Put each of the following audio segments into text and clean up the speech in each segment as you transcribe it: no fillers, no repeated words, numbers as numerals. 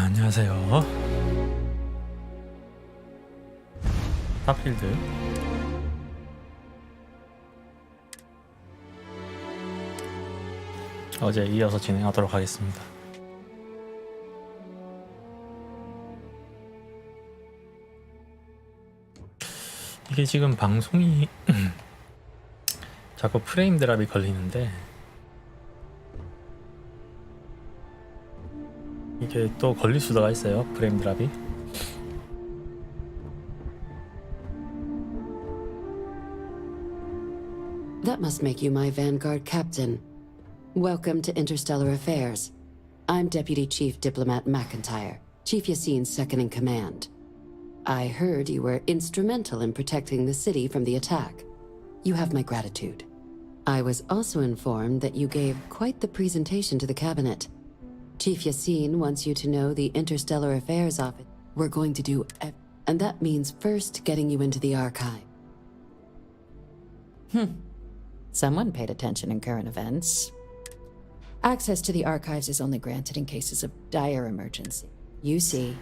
안녕하세요. 스타필드. 어제 이어서 진행하도록 하겠습니다. 이게 지금 방송이 자꾸 프레임 드랍이 걸리는데 이게 또 걸릴 수가 있어요. 프레임 드랍이. That must make you my Vanguard captain. Welcome to Interstellar Affairs. I'm Deputy Chief Diplomat McIntyre, Chief Yassine's second in command. I heard you were instrumental in protecting the city from the attack. You have my gratitude. I was also informed that you gave quite the presentation to the cabinet. Chief Yassine wants you to know the Interstellar Affairs Office. We're going to do and that means first getting you into the archive. Someone paid attention in current events. Access to the archives is only granted in cases of dire emergency. UC,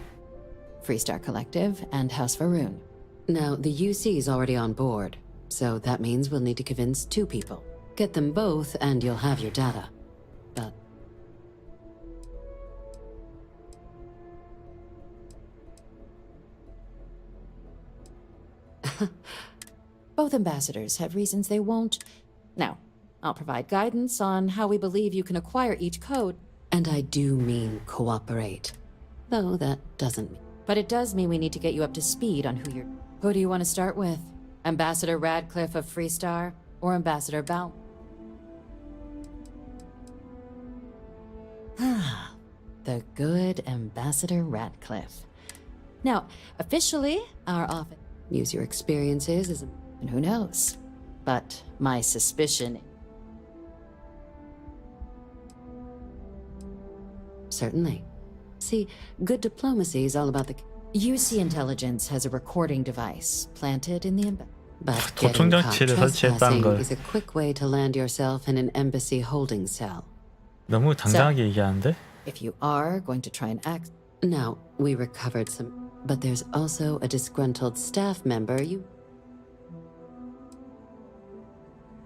Freestar Collective, and House Varun. Now, the UC is already on board, so that means we'll need to convince 2 people. Get them both, and you'll have your data. But both ambassadors have reasons they won't. Now, I'll provide guidance on how we believe you can acquire each code. And I do mean cooperate. Though that doesn't mean. But it does mean we need to get you up to speed on who you're. Who do you want to start with? Ambassador Radcliffe of Freestar or Ambassador Bal? Ah, the good Ambassador Radcliffe. Now, officially, our office. Use your experiences as a. And who knows? But my suspicion. Certainly. See, good diplomacy is all about the. UC Intelligence has a recording device planted in the embassy. But getting caught trespassing is a quick way to land yourself in an embassy holding cell. 너무 당당하게 얘기하는데? If you are going to try and act. Now, we recovered some. But there's also a disgruntled staff member you.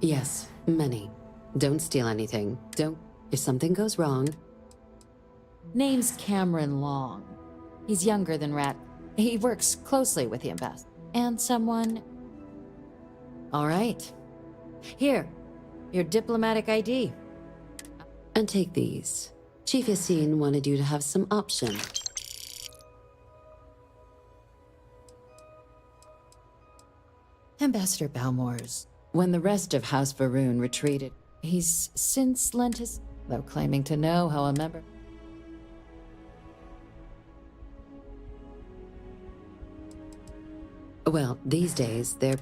Yes, many. Don't steal anything. Don't. If something goes wrong. Name's Cameron Long. He's younger than Rat. He works closely with the ambassador. And someone. All right. Here, your diplomatic ID. And take these. Chief Yassine wanted you to have some option. Ambassador Balmore's. When the rest of House Varun retreated, he's since lent his, though claiming to know how a member. Well, these days, they're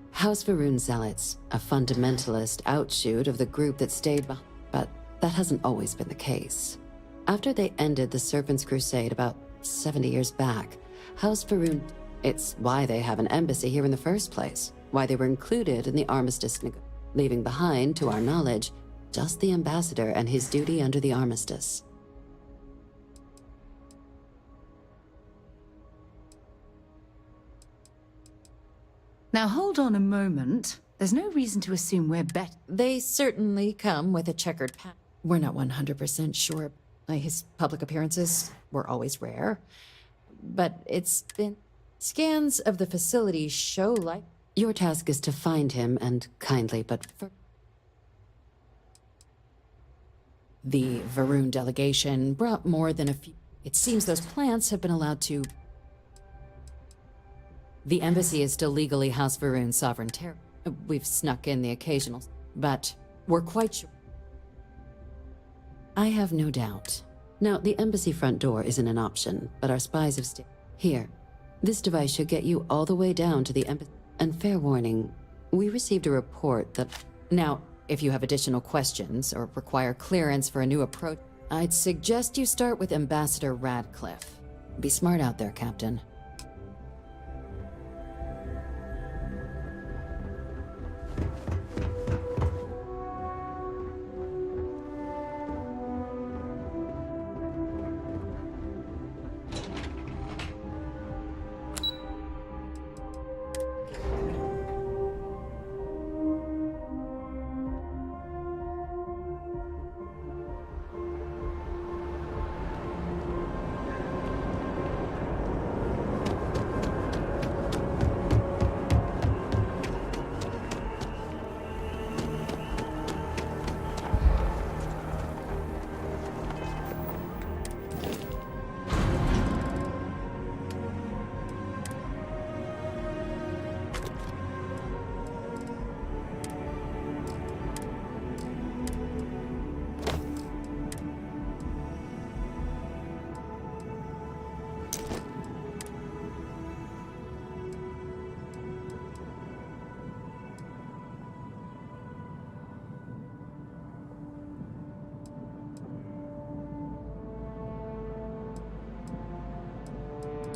House Varun zealots, a fundamentalist outshoot of the group that stayed behind. But that hasn't always been the case. After they ended the Serpent's Crusade about 70 years back, House Varun. It's why they have an embassy here in the first place. Why they were included in the armistice, leaving behind, to our knowledge, just the ambassador and his duty under the armistice. Now hold on a moment. There's no reason to assume we're better. They certainly come with a checkered past. We're not 100% sure. His public appearances were always rare. But it's been. Scans of the facility show like. Your task is to find him and kindly but The Varun delegation brought more than a few. It seems those plants have been allowed to. The embassy is still legally House Varun sovereign territory. We've snuck in the occasional, but we're quite sure. I have no doubt. Now, the embassy front door isn't an option, but our spies have stayed. Here, this device should get you all the way down to the embassy. And fair warning, we received a report that. Now, if you have additional questions or require clearance for a new approach, I'd suggest you start with Ambassador Radcliffe. Be smart out there, Captain.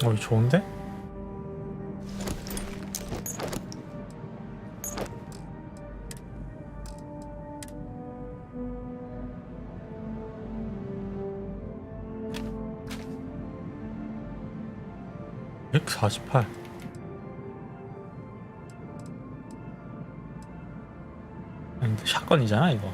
이거 좋은데? (148) 아니, 근데 샷건이잖아 이거.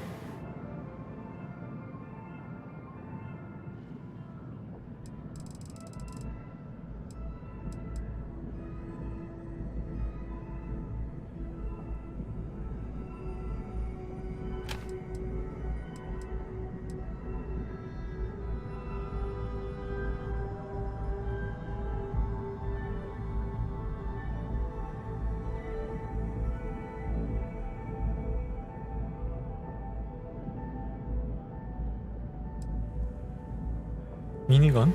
미니건?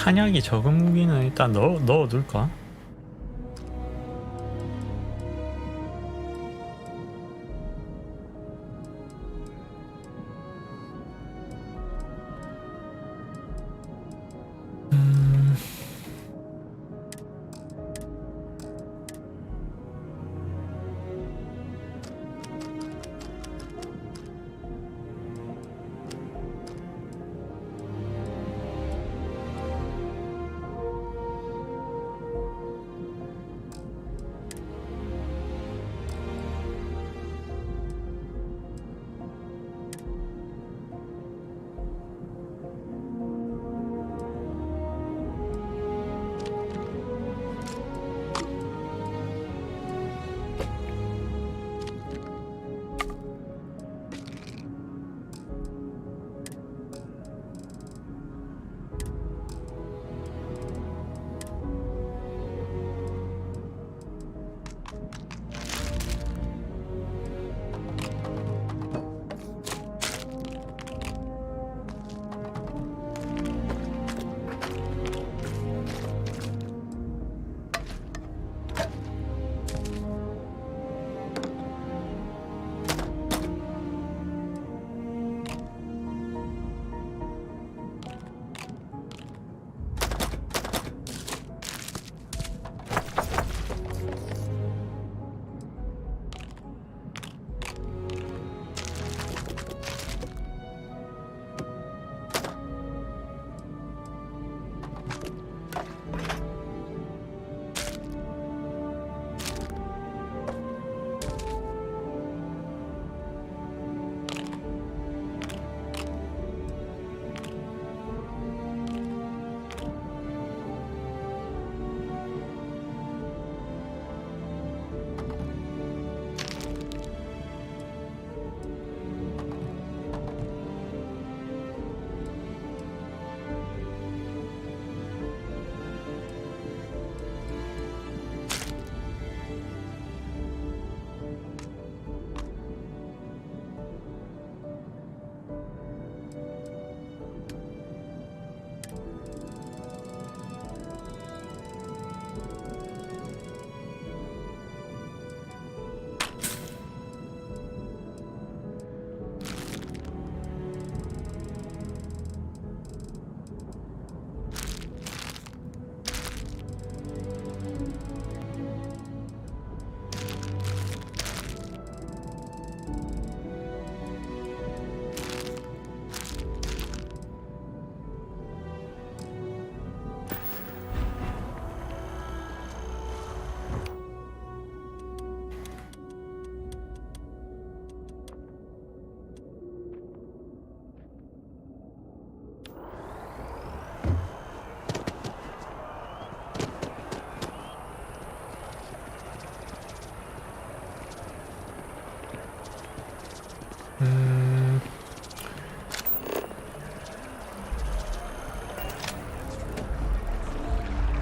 탄약이 적은 무기는 일단 넣어둘까?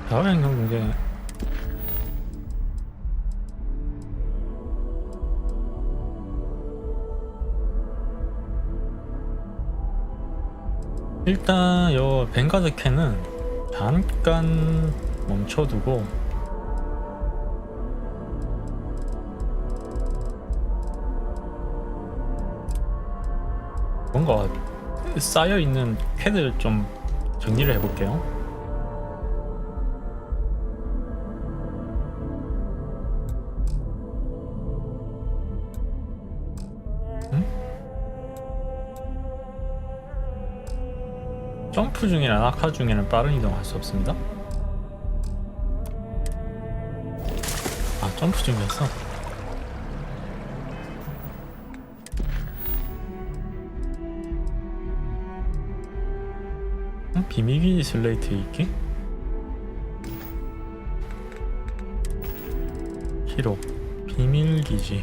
다음엔 경제 일단 요 뱅가드 캔은 잠깐 멈춰두고 뭔가 쌓여있는 캔을 좀 정리를 해볼게요. 점프 중이나 낙하 중에는 빠른 이동할 수 없습니다. 아, 점프 중이었어. 비밀기지 슬레이트 읽기? 기록 비밀기지.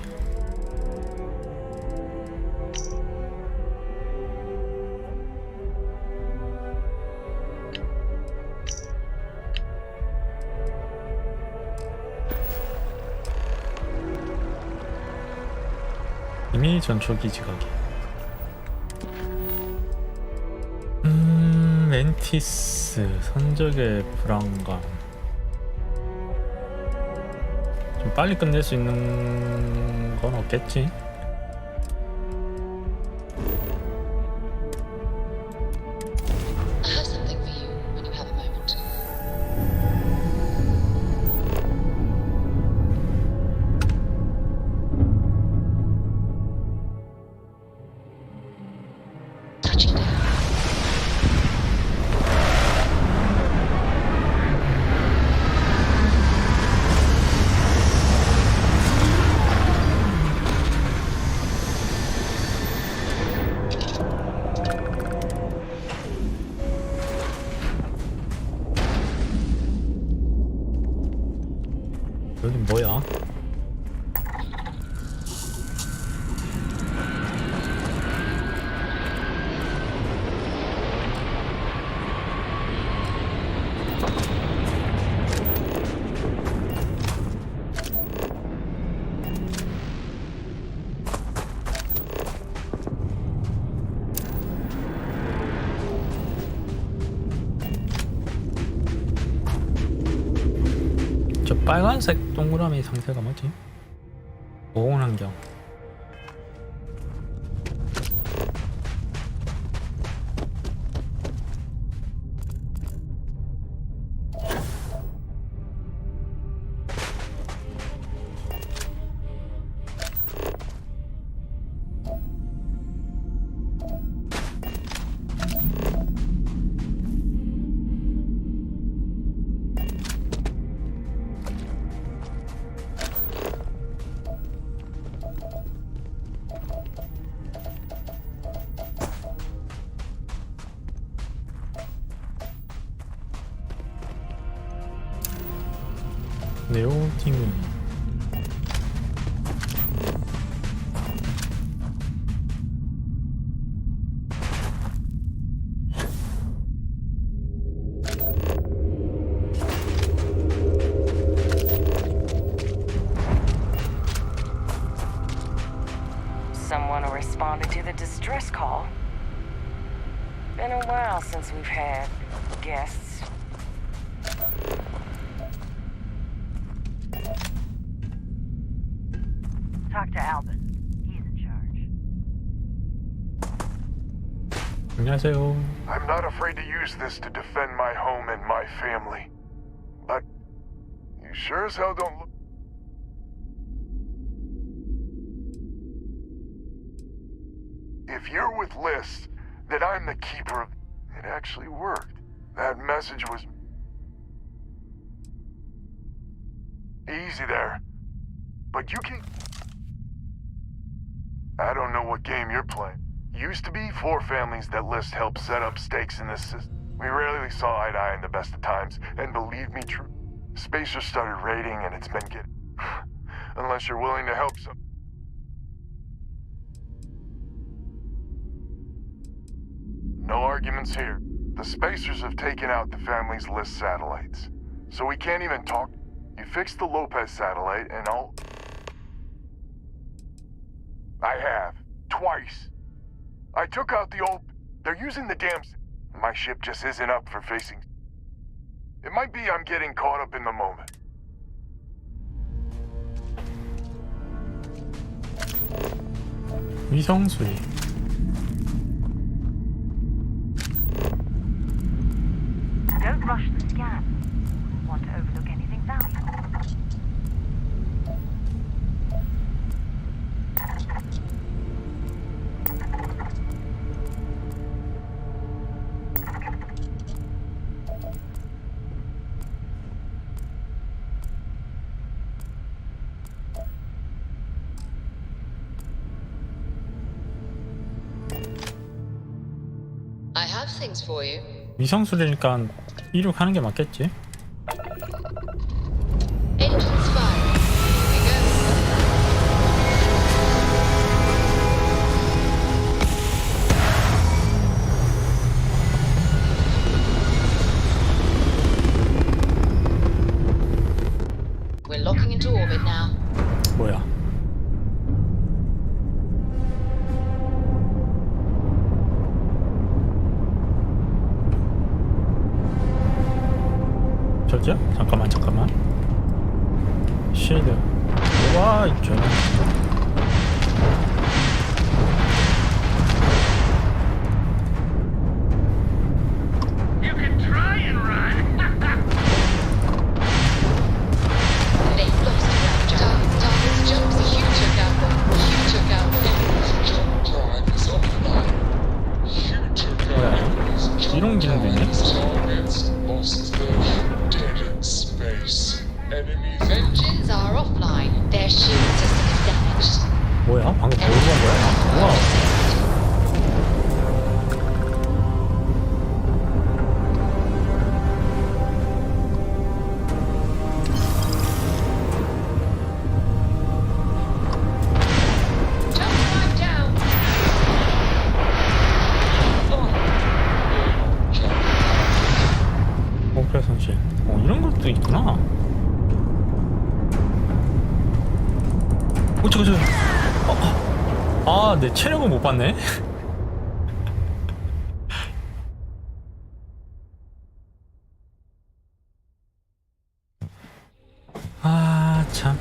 비밀 전초기지 가기. 멘티스 선적의 불안감. 좀 빨리 끝낼 수 있는 건 없겠지? I have something for you when you have a moment. Touching down. 여긴 뭐야? 저 빨간색 동그라미 상태가 뭐지? 보온환경. 네오팀이 Someone responded to the distress call. Been a while since we've had guests. Talk to Albin. He's in charge. 안녕하세요. I'm not afraid to use this to defend my home and my family. But you sure as hell don't look... If you're with List, that I'm the keeper of... It actually worked. That message was... Easy there. But you can... I don't know what game you're playing. Used to be 4 families that List helped set up stakes in this system. We rarely saw eye to eye in the best of times, and believe me, true. Spacers started raiding, and it's been getting... Unless you're willing to help some... No arguments here. The spacers have taken out the family's list satellites. So we can't even talk. You fix the Lopez satellite and I'll... I have. Twice. I took out the old... They're using the damn... My ship just isn't up for facing... It might be I'm getting caught up in the moment. 위성수리. Don't rush the scan. Want to overlook anything valuable. I have things for you. 위성수리니까 이륙하는 게 맞겠지? Engines firing. Here we go. We're locking into orbit now. 뭐야? 저기요? 잠깐만. 쉴드. 와, 있죠. You can try and run. They've lost ground. Target's jumped the huge gamble. Jump drive is offline. 뭐야? 이런 기능도 있네? Targets lost their dead in space. Enemies Engines are offline. Their shield system is damaged. 뭐야? 방금 뭘 본 거야? 우와. Jump drive down. 목표 손실. 이런 것도 있구나. 저거. 내 체력은 못 봤네. 참.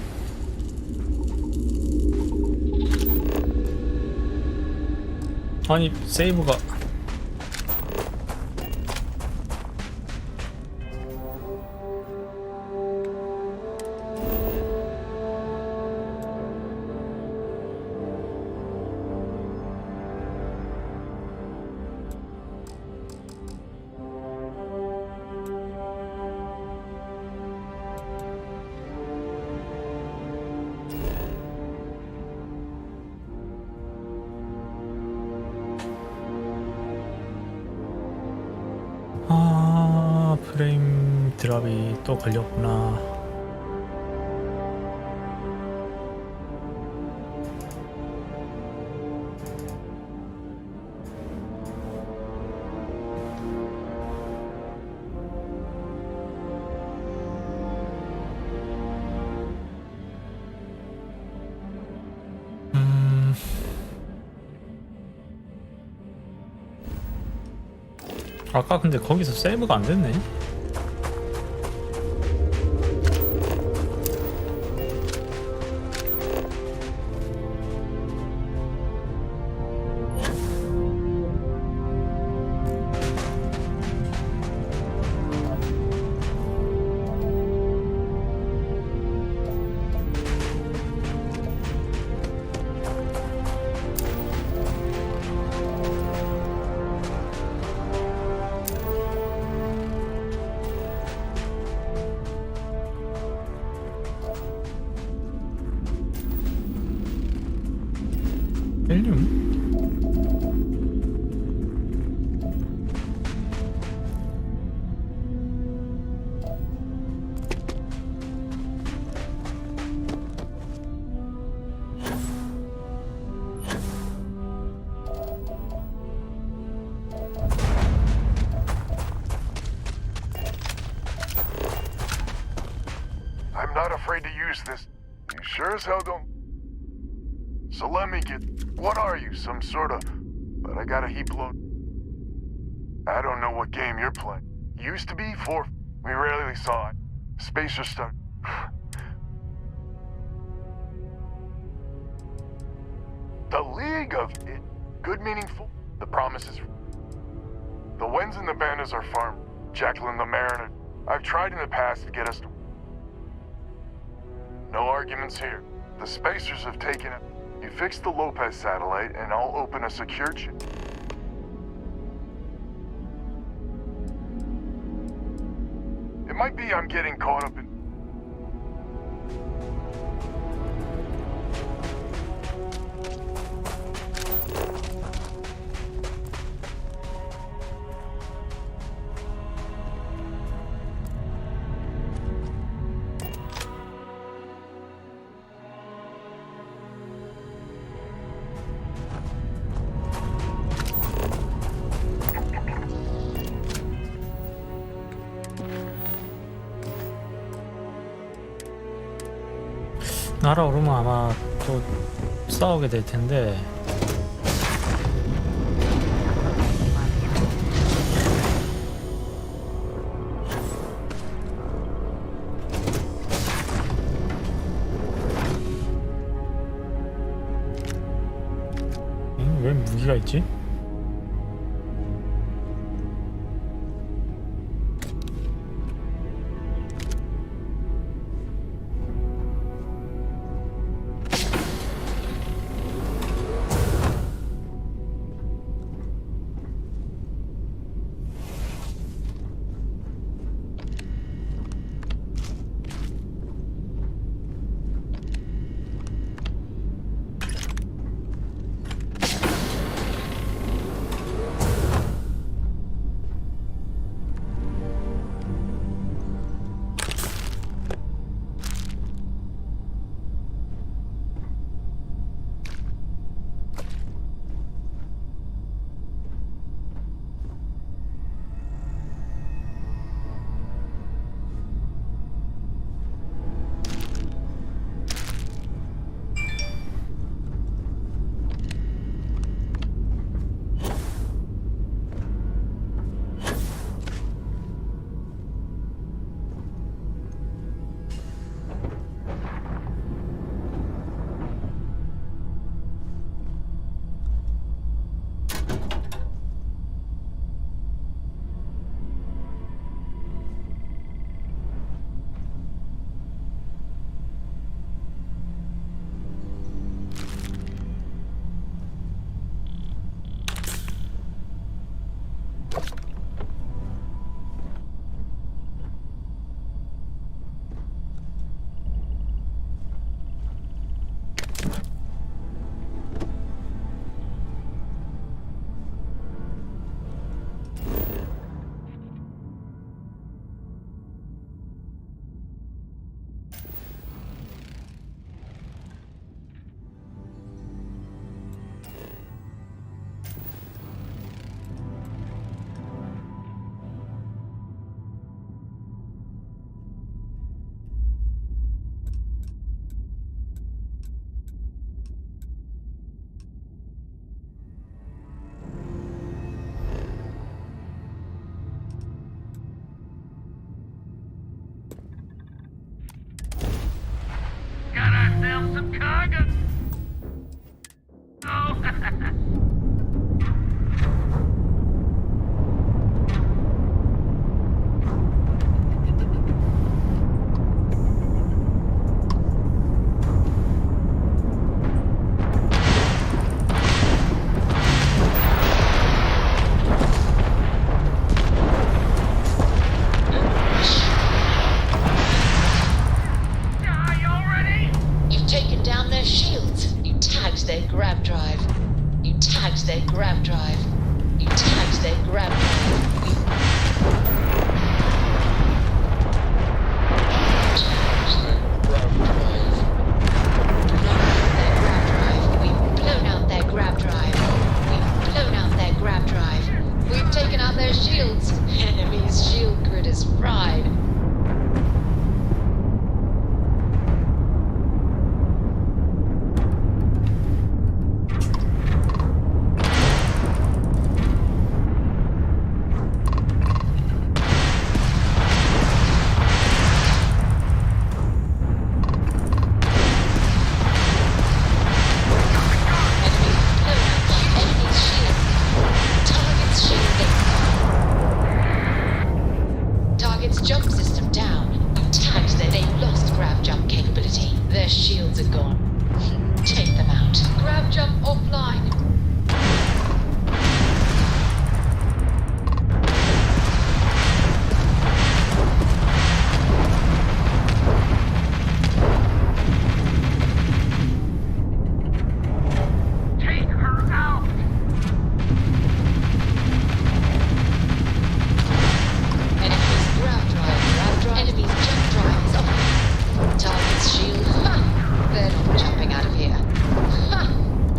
아니, 세이브가. 프레임 드랍이 또 걸렸구나. 아까 근데 거기서 세이브가 안 됐네. 헬륨? use this. You sure as hell don't. So let me get. What are you? Some sort of. But I got a heap load. I don't know what game you're playing. Used to be 4. We rarely saw it. Spacer stuff. The League of It. Good meaningful. The promises. The Wens and the Bandas are farm. Jacqueline the Mariner. I've tried in the past to get us to. No arguments here. The Spacers have taken it. You fix the Lopez satellite, and I'll open a secure chip. It might be I'm getting caught up in. 날아오르면 아마 또 싸우게 될 텐데. 왜 무기가 있지? Some cargo.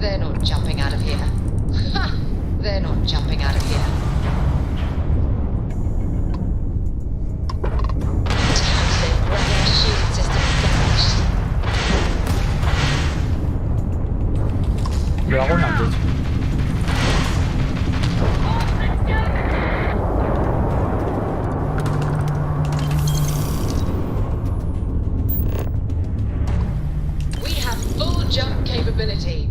They're not jumping out of here. Ha! They're not jumping out of here. Their brother shield system is damaged. 라고는 안 되지. We have full jump capability.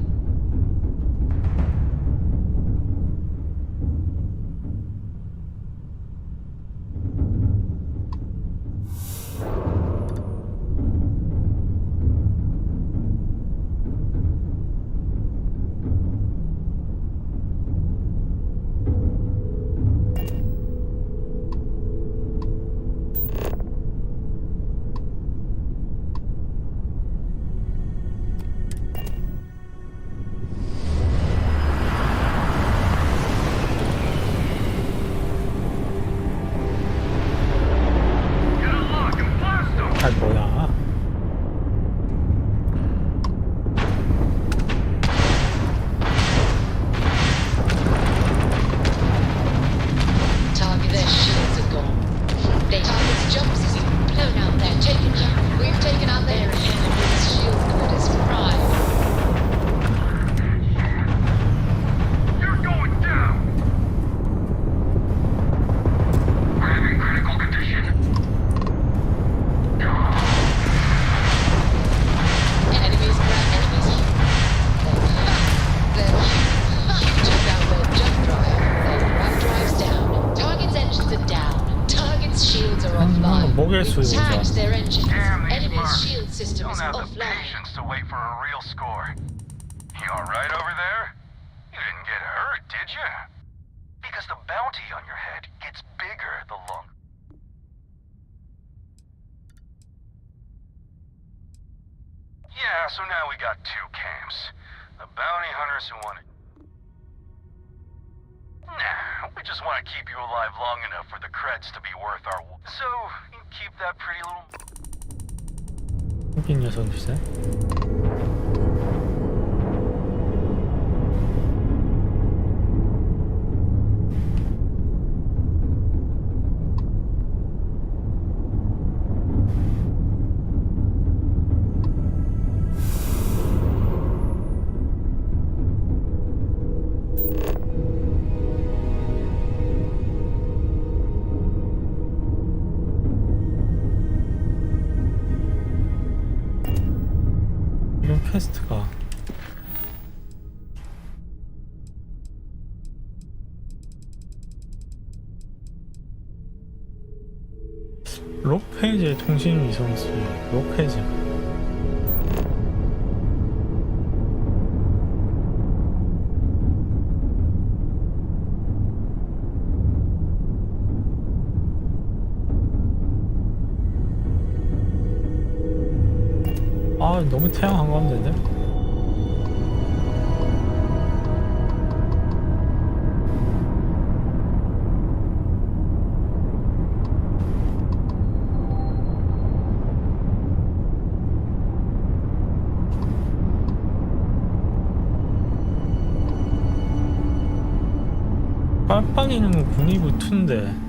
아 뭐야? Target, their shields are gone. Their target's jump system blown out there. We've taken out their enemy's shield grid is fried. You're going down! I'm in critical condition. Enemies ground, enemies. Took out their jump drive. Their grab drive's down. Target's engines are down. Target's shields are offline. 목에 We've 쏘여오자. tagged their engines. Damn these Enemy's marks. shield system Don't is have the offline. patience to wait for a real score. You alright over there? You didn't get hurt, did you? Because the bounty on your head gets bigger the longer. Yeah, so now we got two camps. The bounty hunters who want it. Nah, we just want to keep you alive long enough for the creds to be worth our... So, you keep that pretty little... 웃긴 녀석일세. 이런 퀘스트가 록 페이지에 통신 위성 수 록 페이지 아 너무 태양 한가운데인데? 빨빵이는 군이부 2인데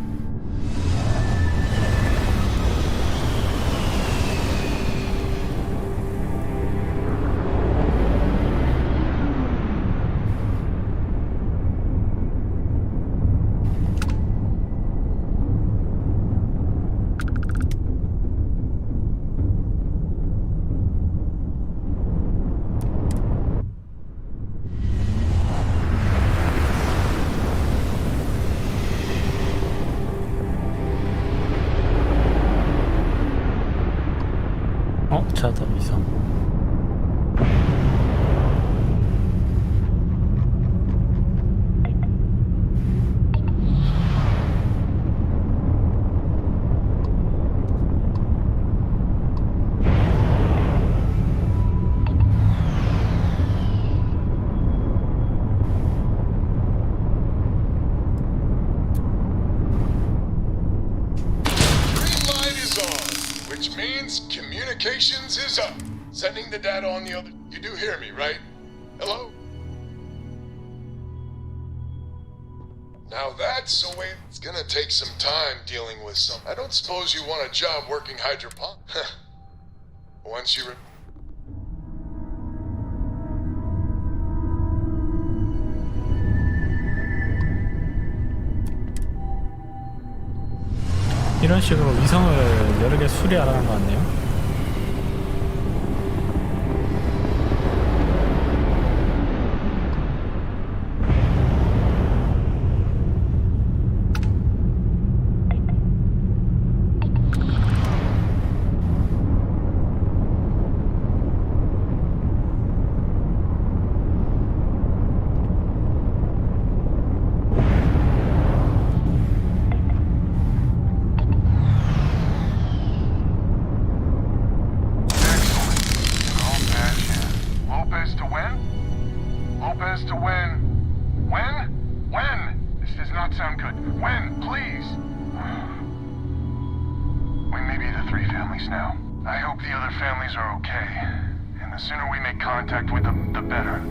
자다 위성 which means communications is up. Sending the data on the other... You do hear me, right? Hello? Now that's a way. It's gonna take some time dealing with some. I don't suppose you want a job working hydroponic. Once you. 이런 식으로 위성을 여러 개 수리하라는 것 같네요. Lopez to win. When? When? This does not sound good. When, please? We may be the three families now. I hope the other families are okay. And the sooner we make contact with them, the better.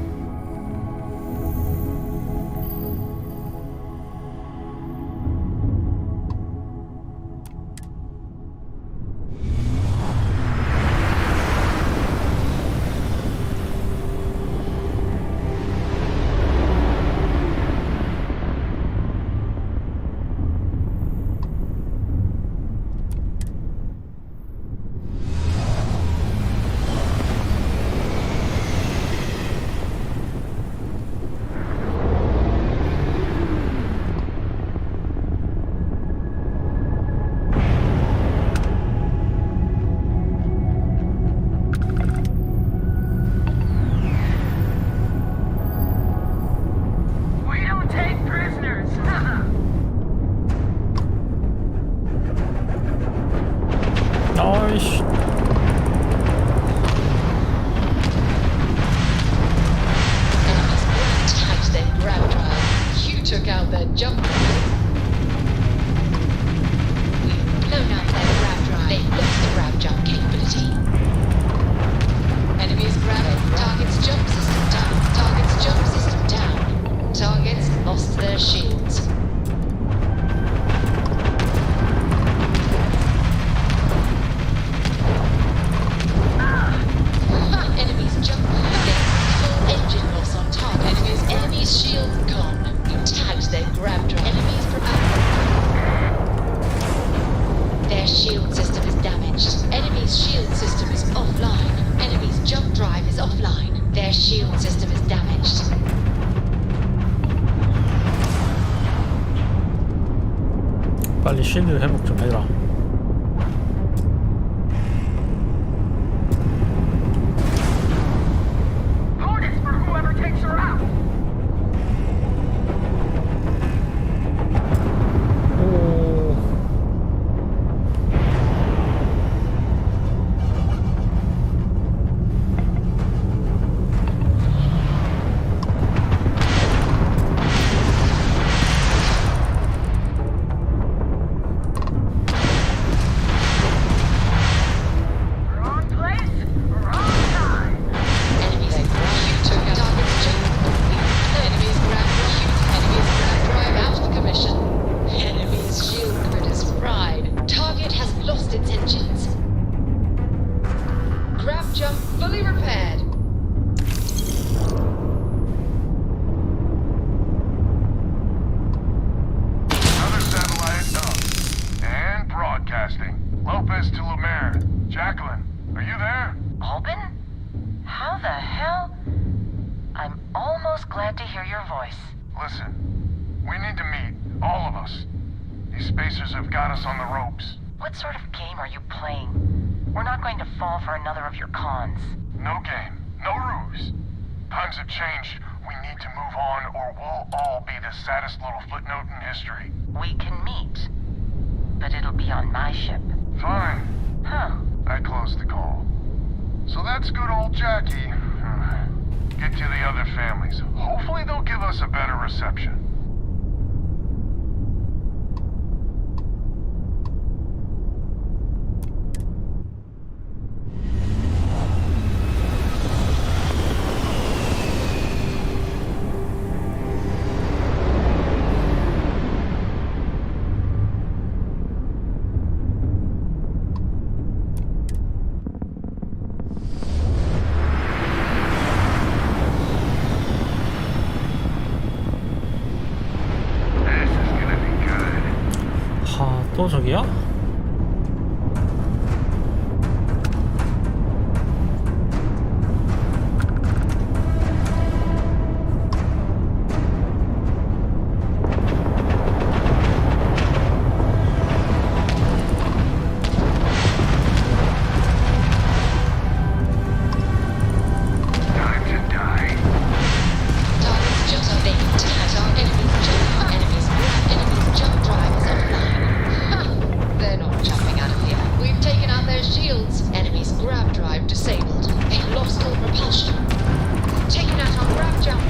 아이씨. Tagged their grab drive. You took out their jump drive. We've blown out their grab drive. They've lost the grab jump capability. Enemies grabbing. Target's jump system down. Target's jump system down. Targets lost their shields. Enemies jump. Full engine loss on target. Enemies shield gone. You tagged their grab drive. Enemies their shield system is damaged. Enemy's shield system is offline. Enemy's jump drive is offline. Their shield system is damaged. 빨리 쉴드 회복 좀 해라. Coordinates for whoever takes her out. Wrong place, wrong time. Enemies took out target's jump. Enemies grab drive out of commission. Enemy's shield grid is fried. Target has lost its engines. Grab jump fully repaired. Another satellite up. And broadcasting. Lopez to Lumiere. Jacqueline, are you there? Albin? How the hell? I'm almost glad to hear your voice. Listen, we need to meet, all of us. These spacers have got us on the ropes. What sort of game are you playing? We're not going to fall for another of your cons. No game, no ruse. Times have changed. We need to move on or we'll all be the saddest little footnote in history. We can meet, but it'll be on my ship. Fine. Huh. I closed the call. So that's good old Jackie. Get to the other families. Hopefully they'll give us a better reception. 또 저기야? Target's just up. They target enemies jump drive is offline. Ha! They're not jumping out of here. We've taken out their shields. Enemy's grab drive disabled. They've lost all propulsion. Taken out our grab jump.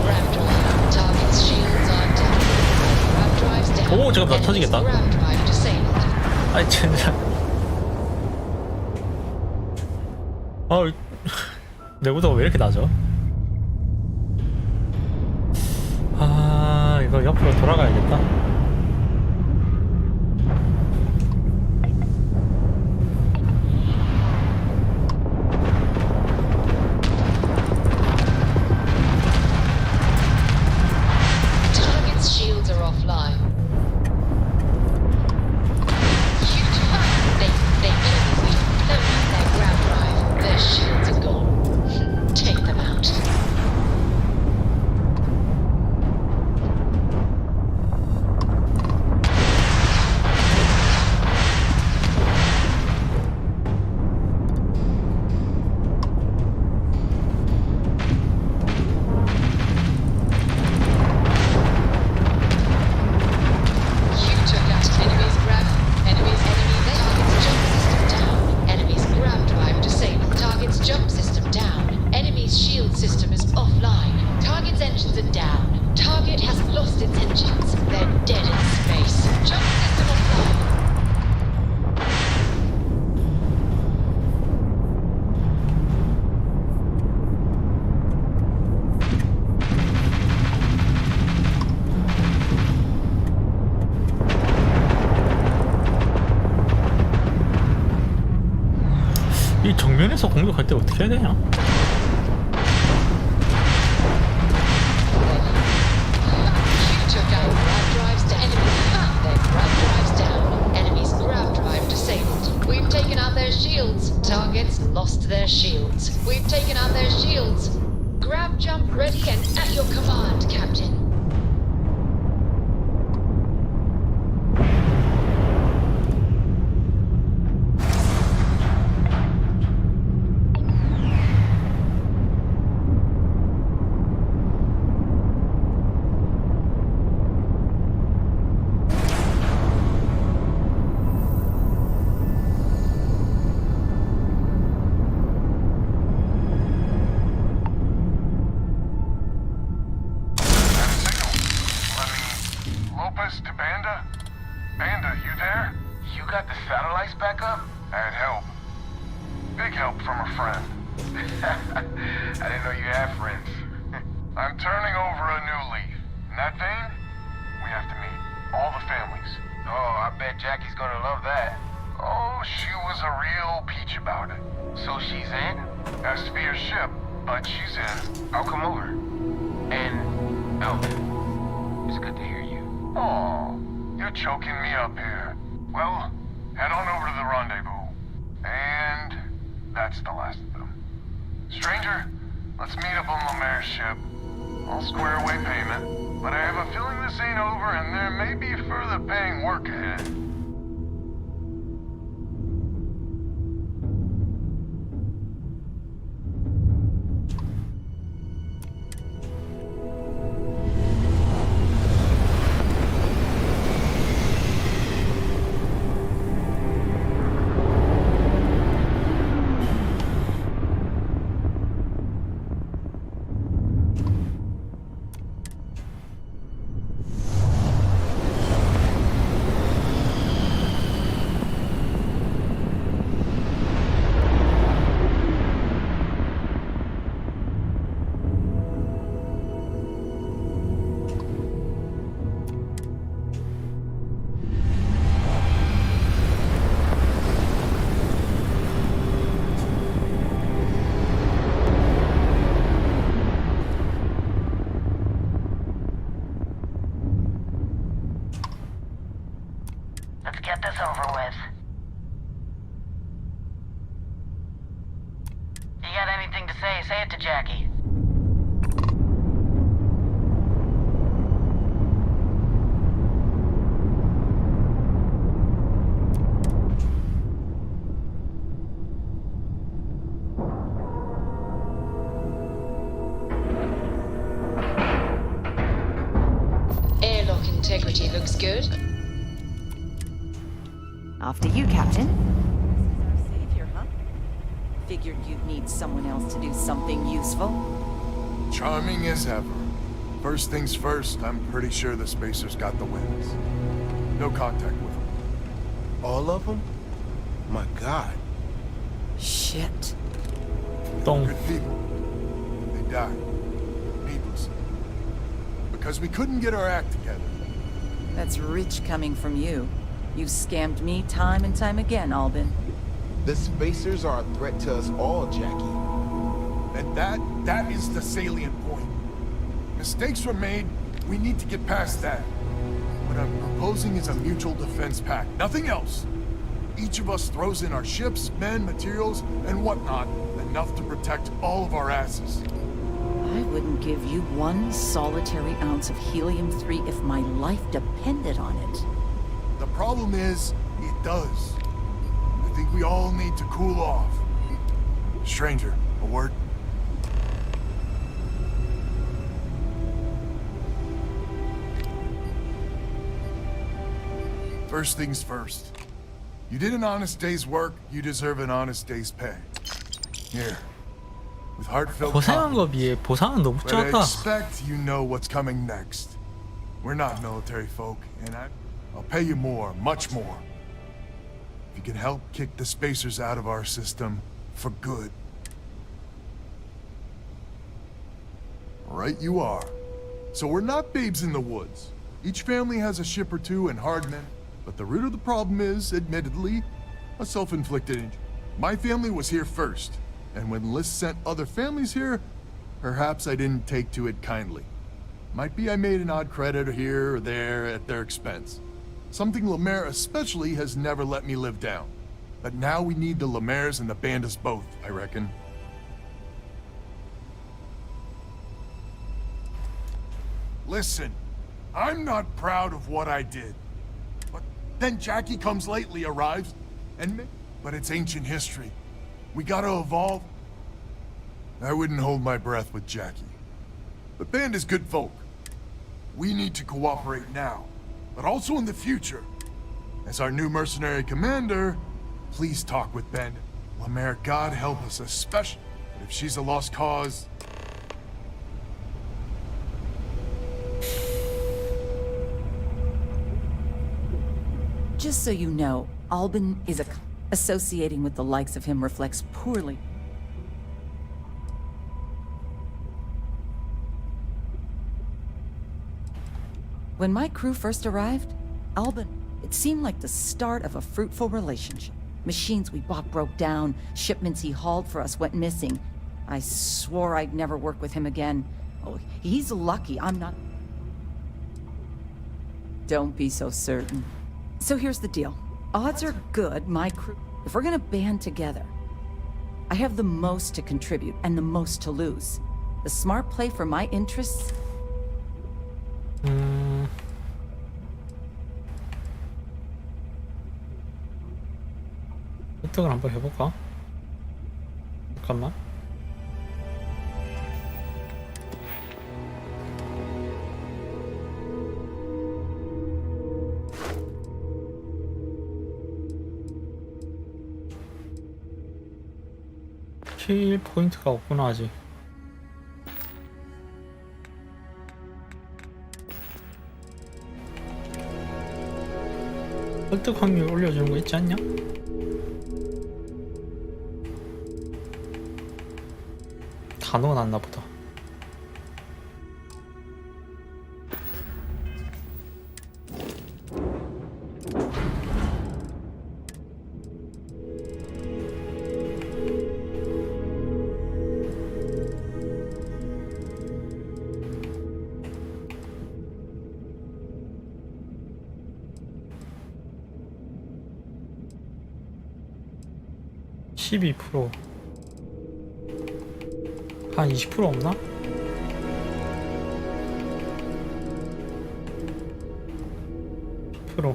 Grab drive. Target's shields are down. Grab drive's down. 오, 잠깐, 나 Enemy's 터지겠다. grab drive disabled. 아이 진짜. 아, 내구도가 왜 이렇게 낮아? 아, 이거 옆으로 돌아가야겠다. Target's shields are offline. They enemies blown up their grab drive. Their shields are gone. Take them out. You took out enemy's grab. Enemy target's jump system down. Enemy's grab drive disabled. Target's jump system down. Enemy's shield system is offline. Target's engines are down. Target has lost its engines. They're dead in space. Jump system offline. 이 정면에서 공격할 때 어떻게 해야 되냐? You took out grab drives to enemy. Their grab drives down. Enemy's grab drive disabled. We've taken out their shields. Targets lost their shields. We've taken out their shields. Grab jump ready and at your command, Captain. Lopez to Banda? Banda, you there? You got the satellites back up? I had help. Big help from a friend. I didn't know you had friends. I'm turning over a new leaf. In that vein, we have to meet. All the families. Oh, I bet Jackie's gonna love that. Oh, she was a real peach about it. So she's in? Has to be her ship, but she's in. I'll come over. And, Alvin, it's good to hear you. Oh, you're choking me up here. Well, head on over to the rendezvous. And that's the last of them. Stranger, let's meet up on Lemaire's ship. I'll square away payment, but I have a feeling this ain't over and there may be further paying work ahead. Let's get this over with. You got anything to say? Say it to Jackie. Airlock integrity looks good. Off to you, Captain. This is our savior, huh? Figured you'd need someone else to do something useful. Charming as ever. First things first, I'm pretty sure the Spacers got the wins. No contact with them. All of them? My God. Shit. 똥. Good people. They died. Needlessly. Because we couldn't get our act together. That's rich coming from you. You've scammed me time and time again, Albin. The Spacers are a threat to us all, Jackie. And that is the salient point. Mistakes were made, we need to get past that. What I'm proposing is a mutual defense pact, nothing else. Each of us throws in our ships, men, materials, and whatnot, enough to protect all of our asses. I wouldn't give you one solitary ounce of helium-3 if my life depended on it. The problem is, it does. I think we all need to cool off. Stranger, a word? First things first. You did an honest day's work, you deserve an honest day's pay. Here. With heartfelt 고생한 거 비해 보상은 너무 but I 작아. expect you know what's coming next. We're not military folk, and I'll pay you more, much more. If you can help kick the Spacers out of our system for good. Right you are. So we're not babes in the woods. Each family has a ship or two and hard men, but the root of the problem is, admittedly, a self-inflicted injury. My family was here first, and when Liz sent other families here, perhaps I didn't take to it kindly. Might be I made an odd credit here or there at their expense. Something Lemaire especially has never let me live down. But now we need the Lemaires and the Bandits both, I reckon. Listen, I'm not proud of what I did. But then Jackie comes lately, arrives, but it's ancient history. We gotta evolve. I wouldn't hold my breath with Jackie. The band is good folk. We need to cooperate now, but also in the future. As our new mercenary commander, please talk with Ben. Lemaire, God help us, especially. But if she's a lost cause... Just so you know, Albin is associating with the likes of him reflects poorly. When my crew first arrived, Albin, it seemed like the start of a fruitful relationship. Machines we bought broke down, shipments he hauled for us went missing. I swore I'd never work with him again. Oh, he's lucky I'm not... Don't be so certain. So here's the deal. Odds are good my crew... If we're gonna band together, I have the most to contribute and the most to lose. The smart play for my interests... 획득을 한번 해볼까? 잠깐만. 킬 포인트가 없구나 아직. 획득 확률 올려주는 거 있지 않냐? 다 넣어놨나 보다. 12%. 한 20% 없나? 프로.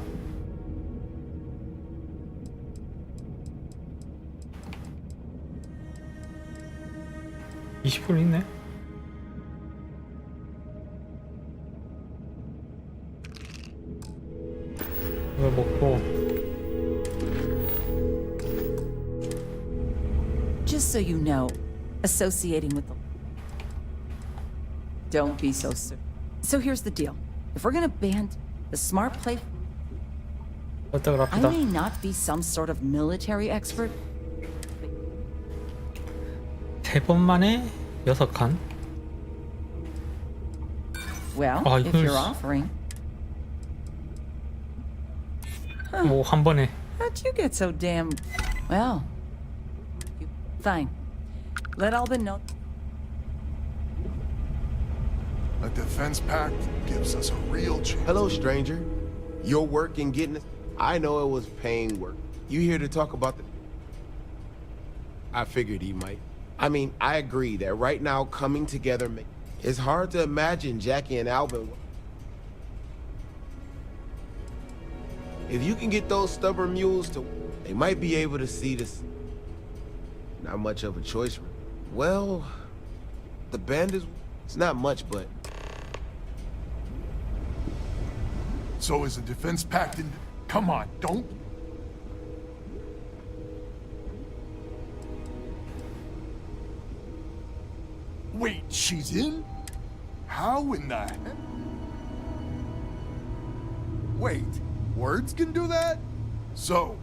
(20% 있네). 이거 먹고. Just so you know, associating with the... Don't be so certain. So here's the deal. If we're gonna ban the smart play... 어떡을 I 합시다. may not be some sort of military expert. 3번 만에 6칸. Well, 아, if 이걸- you're offering... 뭐 한 번에. How'd you get so damn... Well... Fine. Let Albin know... A defense pact gives us a real chance. Hello, stranger. Your work in getting us. I know it was paying work. You here to talk about the... I figured he might. I mean, I agree that right now coming together... It's hard to imagine Jackie and Albin... If you can get those stubborn mules to... They might be able to see this... Not much of a choice. Well... The bandits... It's not much, but... So is a defense pact in... Come on, don't... Wait, she's in? How in the heck? Wait, words can do that? So,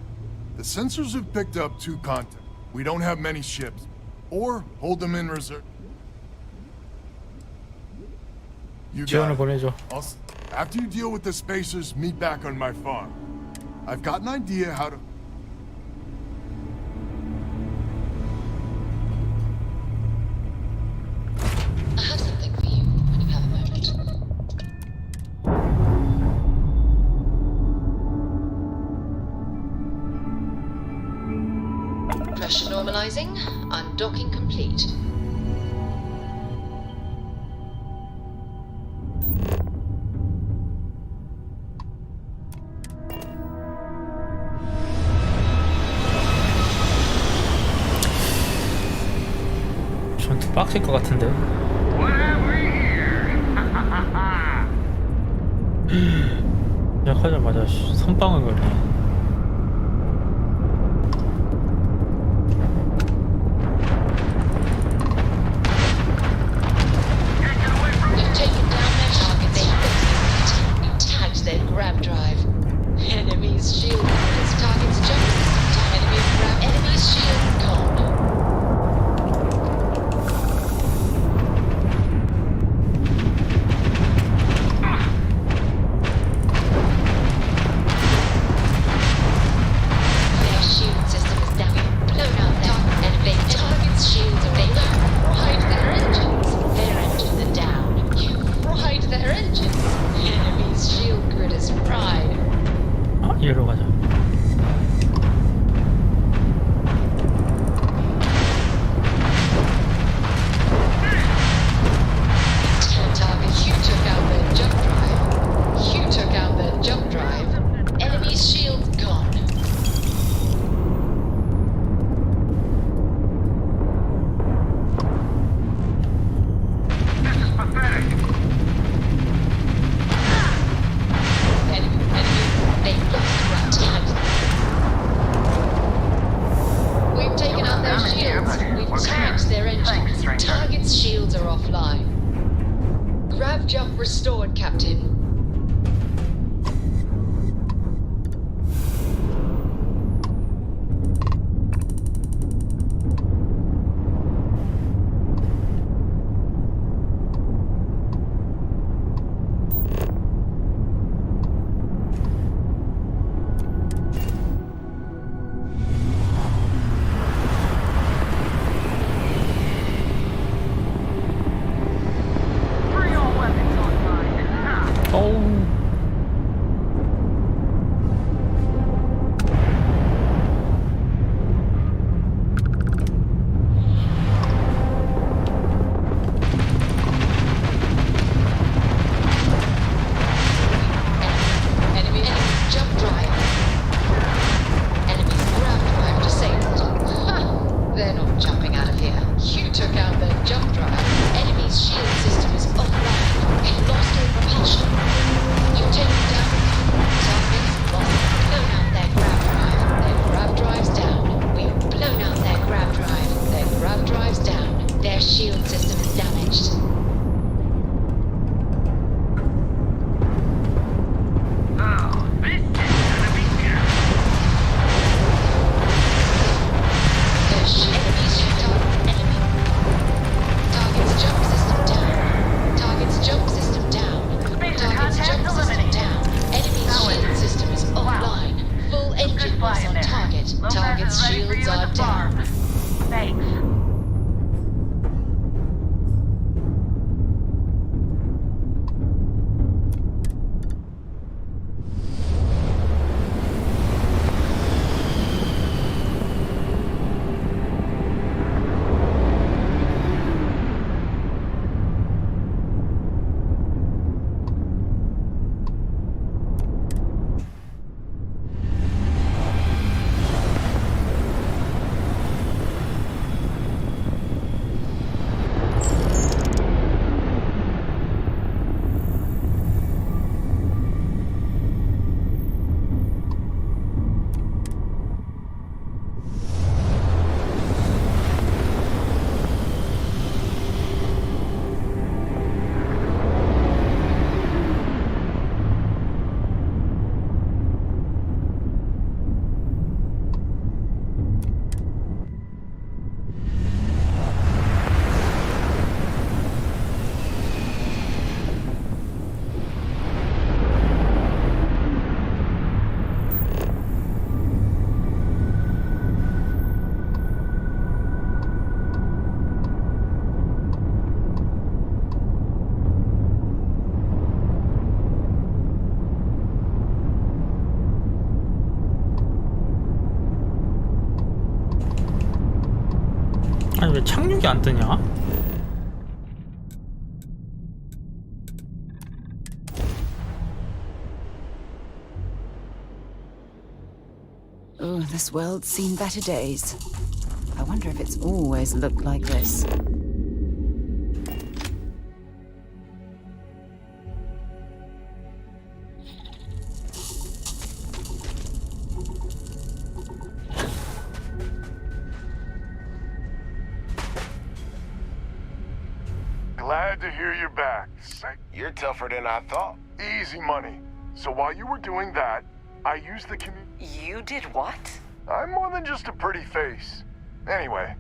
the sensors have picked up 2 contacts. We don't have many ships. Or hold them in reserve. You 지원을 got it. 보내줘. After you deal with the spacers, meet back on my farm. I've got an idea how to... I have something for you when you have a moment. Pressure normalizing. Undocking complete. 전투 빡칠 것 같은데. 시작하자마자 선빵을 걸네. We've taken down their target. They fixed it. You tagged their grab drive. Enemy's shield credits. Target's jumping. Enemy's grab. Enemy's shield gone. Engine loss on target. Target's shields are down. Thanks. 아니 왜 착륙이 안 뜨냐? Oh, this world's seen better days. I wonder if it's always looked like this. Glad to hear you're back. You're tougher than I thought. Easy money. So while you were doing that, I used the You did what? I'm more than just a pretty face. Anyway,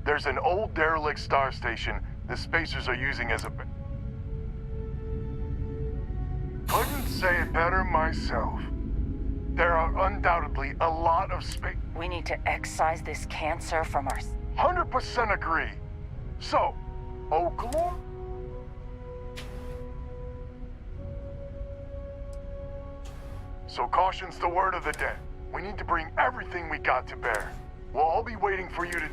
there's an old derelict star station the spacers are using as a... Couldn't say it better myself. There are undoubtedly a lot of space... We need to excise this cancer from our... 100% agree. So, Oklahoma? So caution's the word of the day. We need to bring everything we got to bear. We'll all be waiting for you to...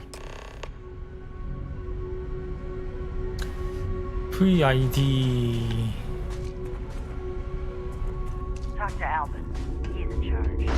VID Talk to Albin. He's in charge.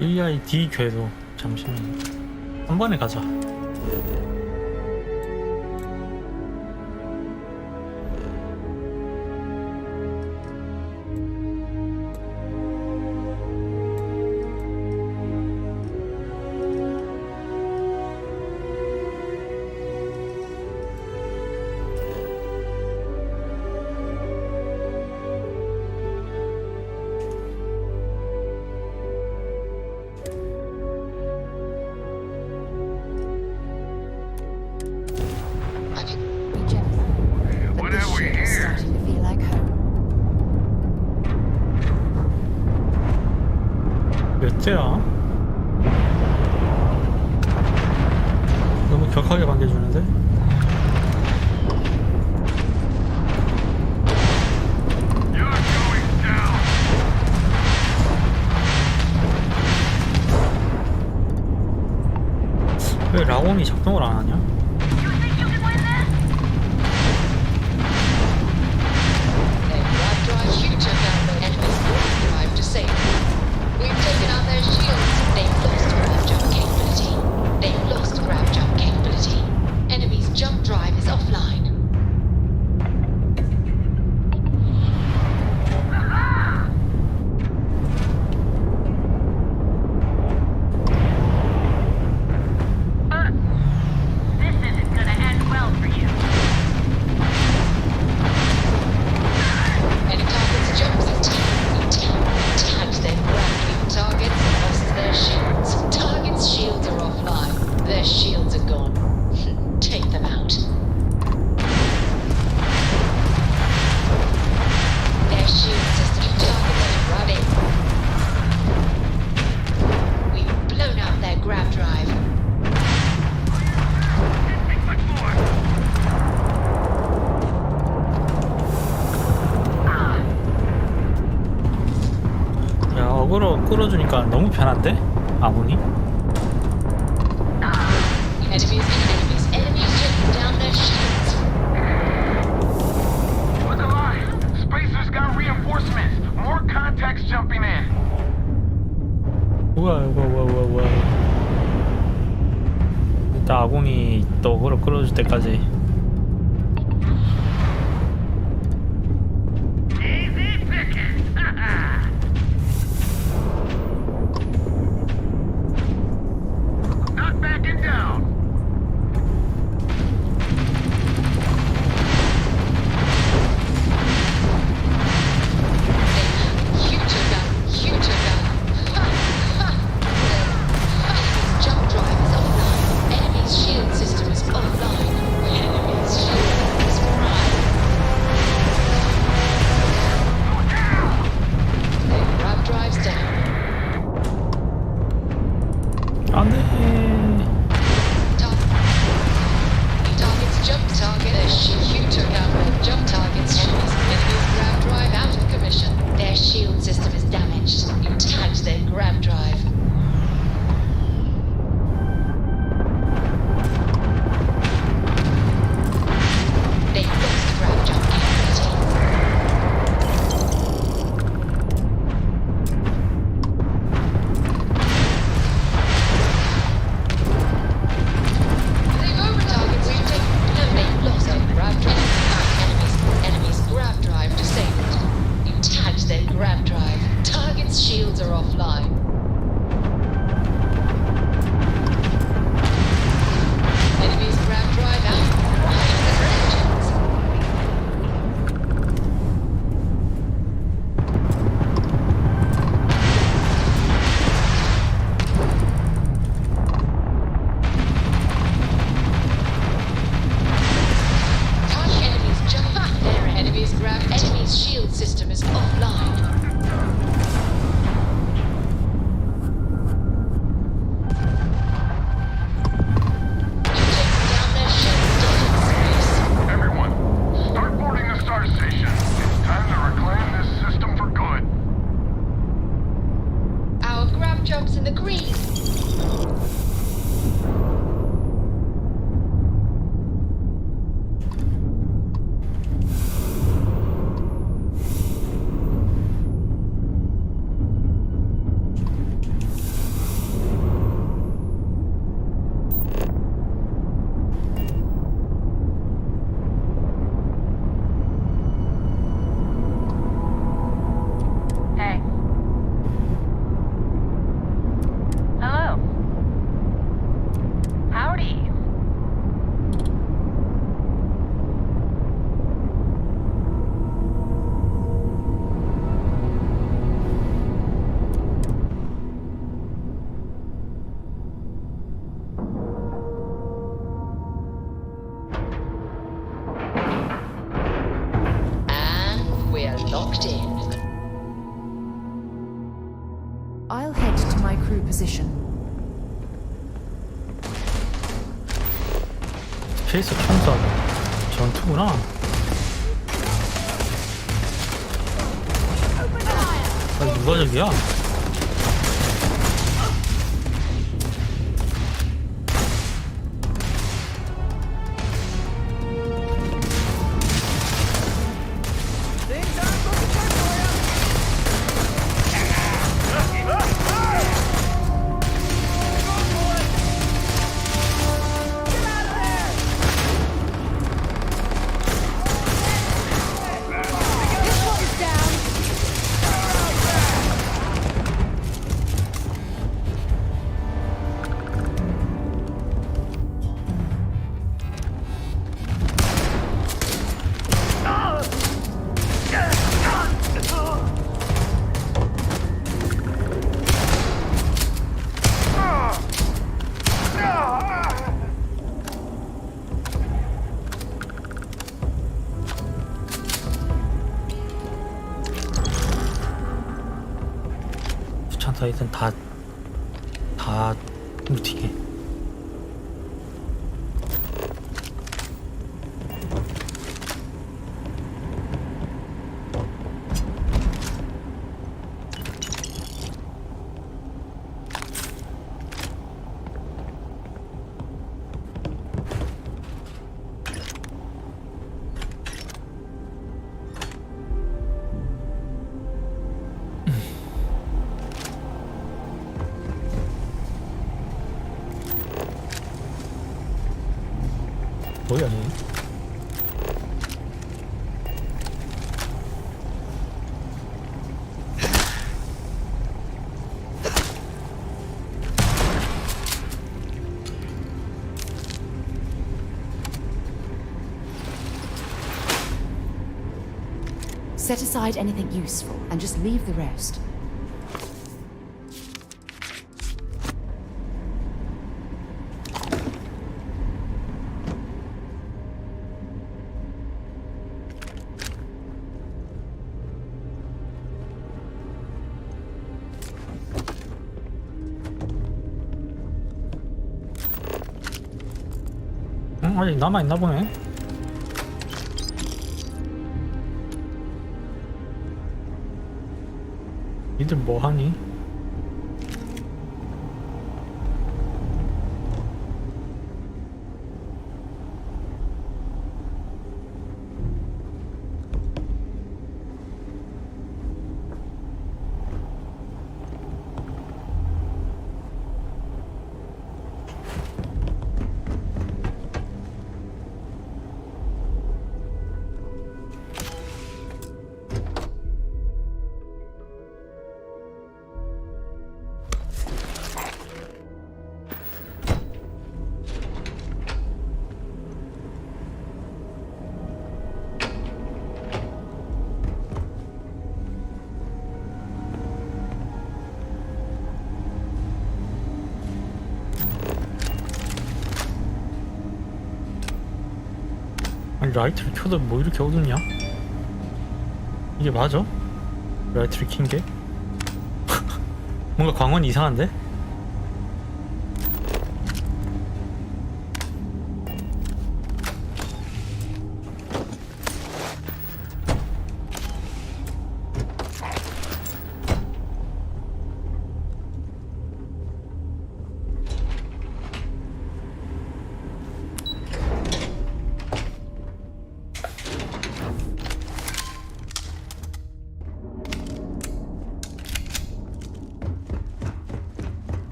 VID 궤도. 잠시만. 한 번에 가자. 몇 대야? 너무 격하게 반겨주는데? You're going down. 왜 라곤이 작동을 안 하냐? Their grab drive shooter found the enemy's grab drive disabled. We've taken out their shields. They've lost grab jump capability. They've lost grab jump capability. Enemy's jump drive is offline. This isn't gonna end well for you. Any target's jumps tagged their grab targets and lost their shields. Target's shields are offline. Their shields are gone. Take them out. Their shield system targets are running. We've blown out their grab drive. 야, 어그로 끌어주니까 너무 편한데? 아군이? Enemies taking down their shields. What's a lie? Spacers got reinforcements. More contacts jumping in. 우와. 일단 아군이 또 어그로 끌어줄 때까지. Easy picking. Not backing down. Huge gun. Jump drive is offline. Enemy's shield system is offline. Enemy's shield is fried. Their grab drive's down. 안돼. Target's jump target. Huge gun. Jump targets. Enemy's grab drive out of commission. Their shield system is damaged. You tagged their grab drive. They lost grab jump capability. They've over targets. We've taken. No, they've lost their grab drive. Enemy's grab drive disabled. You tagged their grab drive. Target's shields are offline. Enemy's grab drive out. Right their engines. Enemy's jump up. Their enemy's grab. Enemy's shield system is offline. You've taken down their shield defense. Everyone, start boarding the star station. It's time to reclaim this system for good. Our grab jumps in the green. Hey. Hello. Howdy. And we're locked in. I'll head to my crew position. 스페이스 총선 전투구나. 아, 누가 저기야? 파라사이트는 다 루팅해. 뭐야 얘? Set aside anything useful and just leave the rest. 응? 아직 남아있나 보네. 니들 뭐하니? 아니 라이트를 켜도 뭐 이렇게 어둡냐? 이게 맞아? 라이트를 킨 게? 뭔가 광원이 이상한데?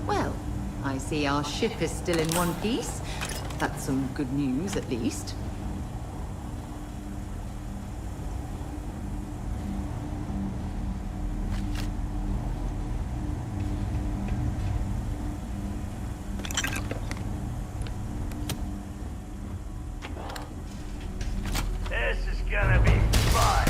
Well, I see our ship is still in one piece. That's some good news, at least. This is gonna be fun.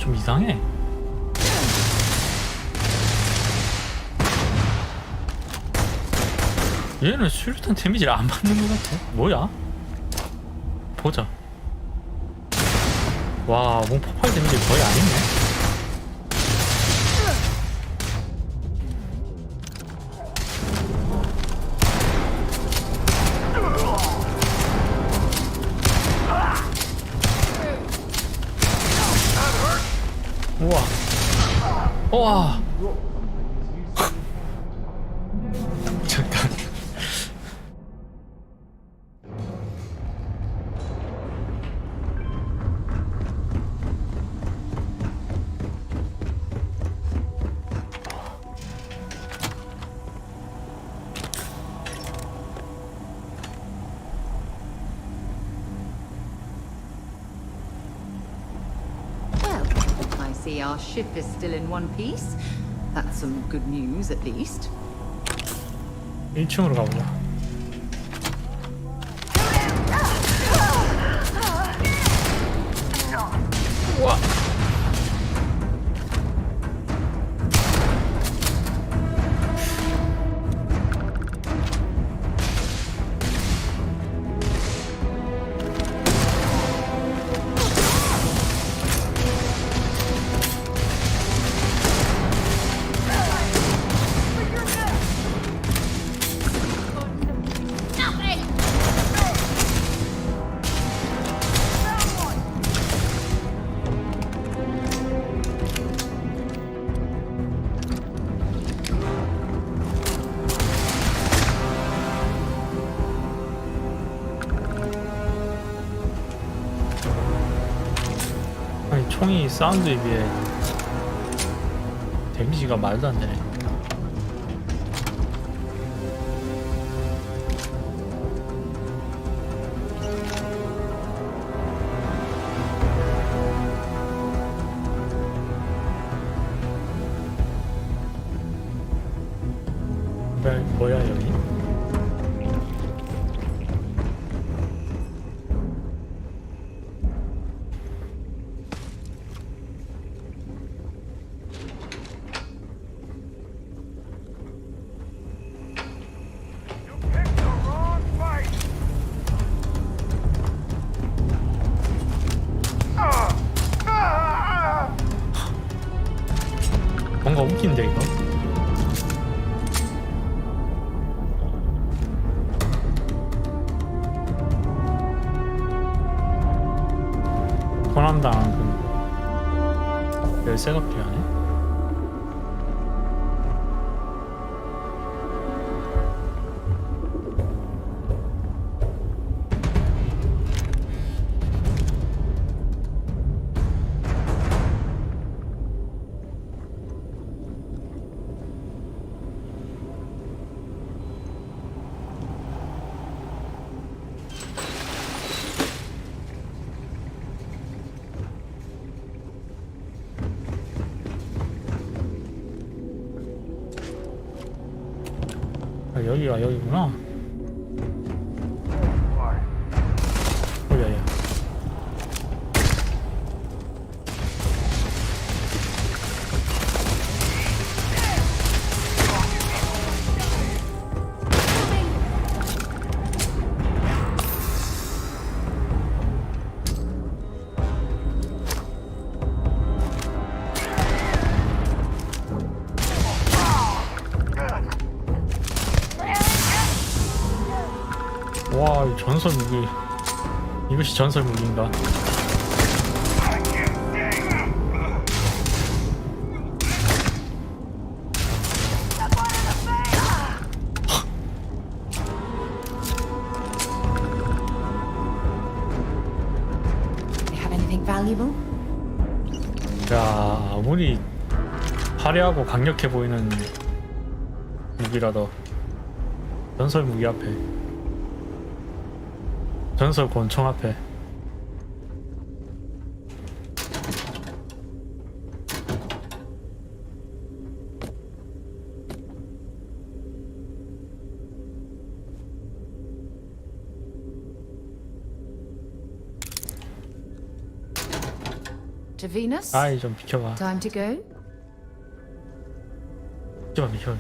좀 이상해. 얘는 수류탄 데미지를 안 받는 것 같아. 뭐야? 보자. 와, 몸 폭발 데미지 거의 안 있네. 우와. 우와. 잠깐. Well, I see our ship is still in one piece. That's some good news, at least. 1층으로 가보자. 우와. 아니, 총이 사운드에 비해 데미지가 말도 안 되네. 뭐야 여기? 뭔가 웃긴데 이거? 권한당한 그 열쇠가 필요하네? 아, 여기가 여기구나. 오야야. 와, 이 전설 무기. 이것이 전설 무기인가? They have anything valuable? 야, 아무리 화려하고 강력해 보이는 무기라도 전설 무기 앞에, 전설 권총 앞에 To Venus? 아이 좀 비켜봐. Time to go? 비켜봐.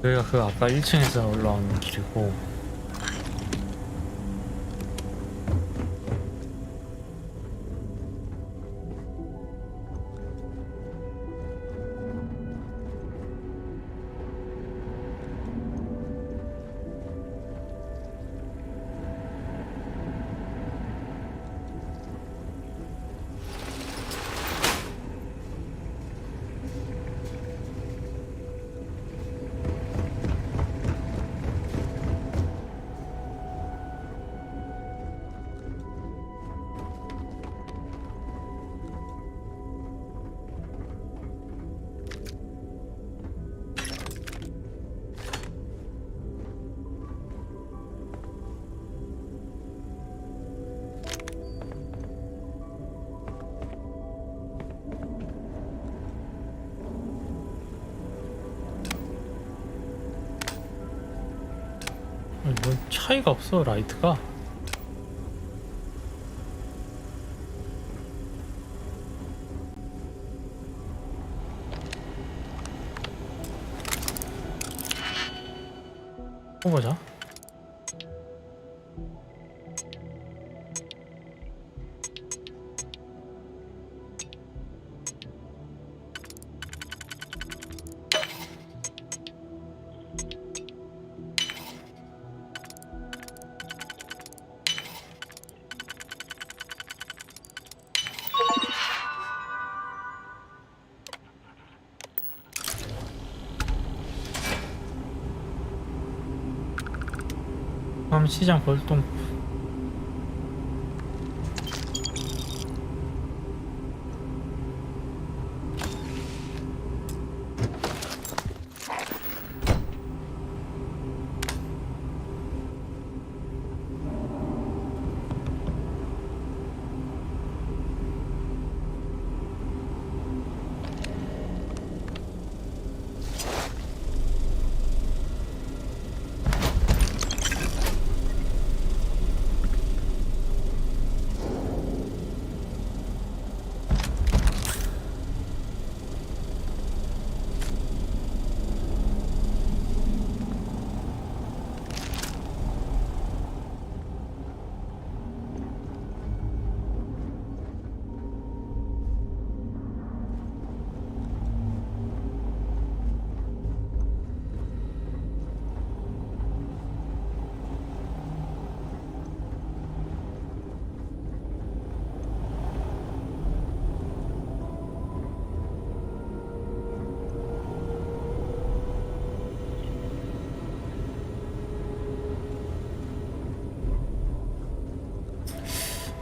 여기가 그 아까 1층에서 올라오는 길이고, 뭐 차이가 없어 라이트가. 뽑아자. 그럼 시장 벌동.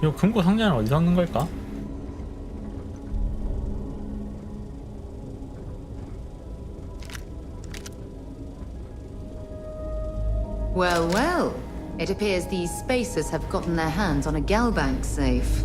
이 금고 상자는 어디서 얻는 걸까? Well, well. It appears these spacers have gotten their hands on a Galbank safe.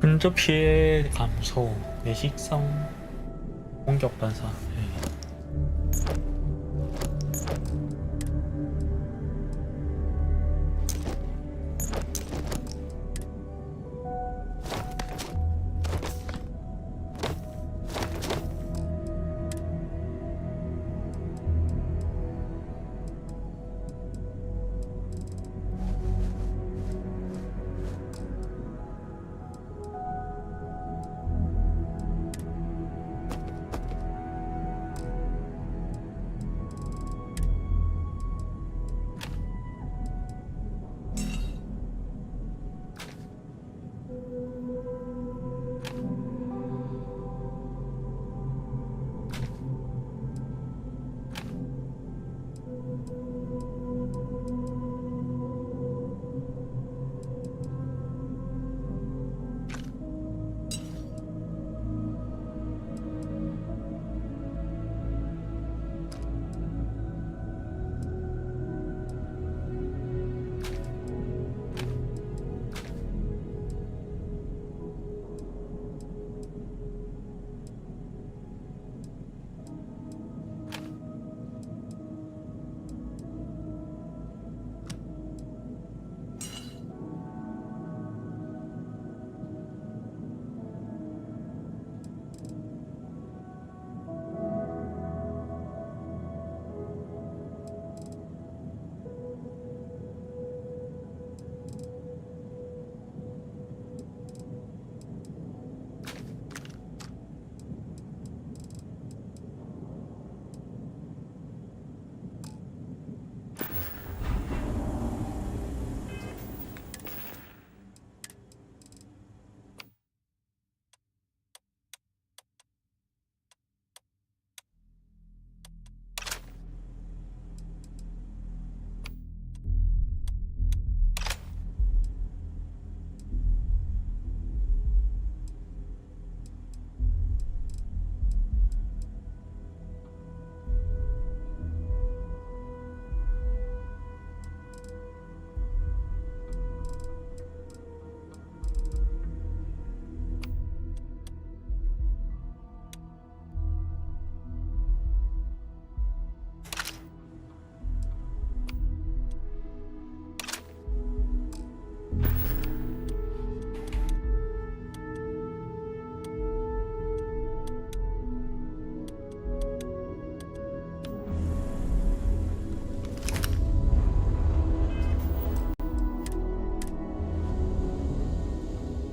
근접 피해 감소, 내식성, 공격 반사.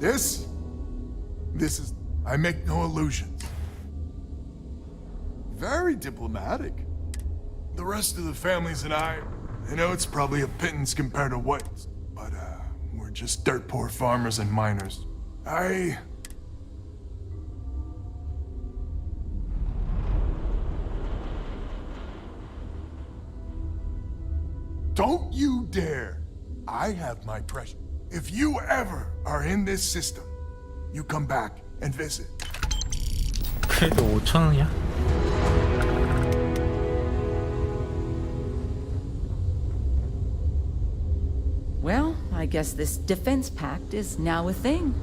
This is... I make no illusions. Very diplomatic. The rest of the families and I know it's probably a pittance compared to what, but we're just dirt poor farmers and miners. Don't you dare! I have my pressure. If you ever are in this system, you come back and visit. 그래도 5,000원이야? Well, I guess this defense pact is now a thing.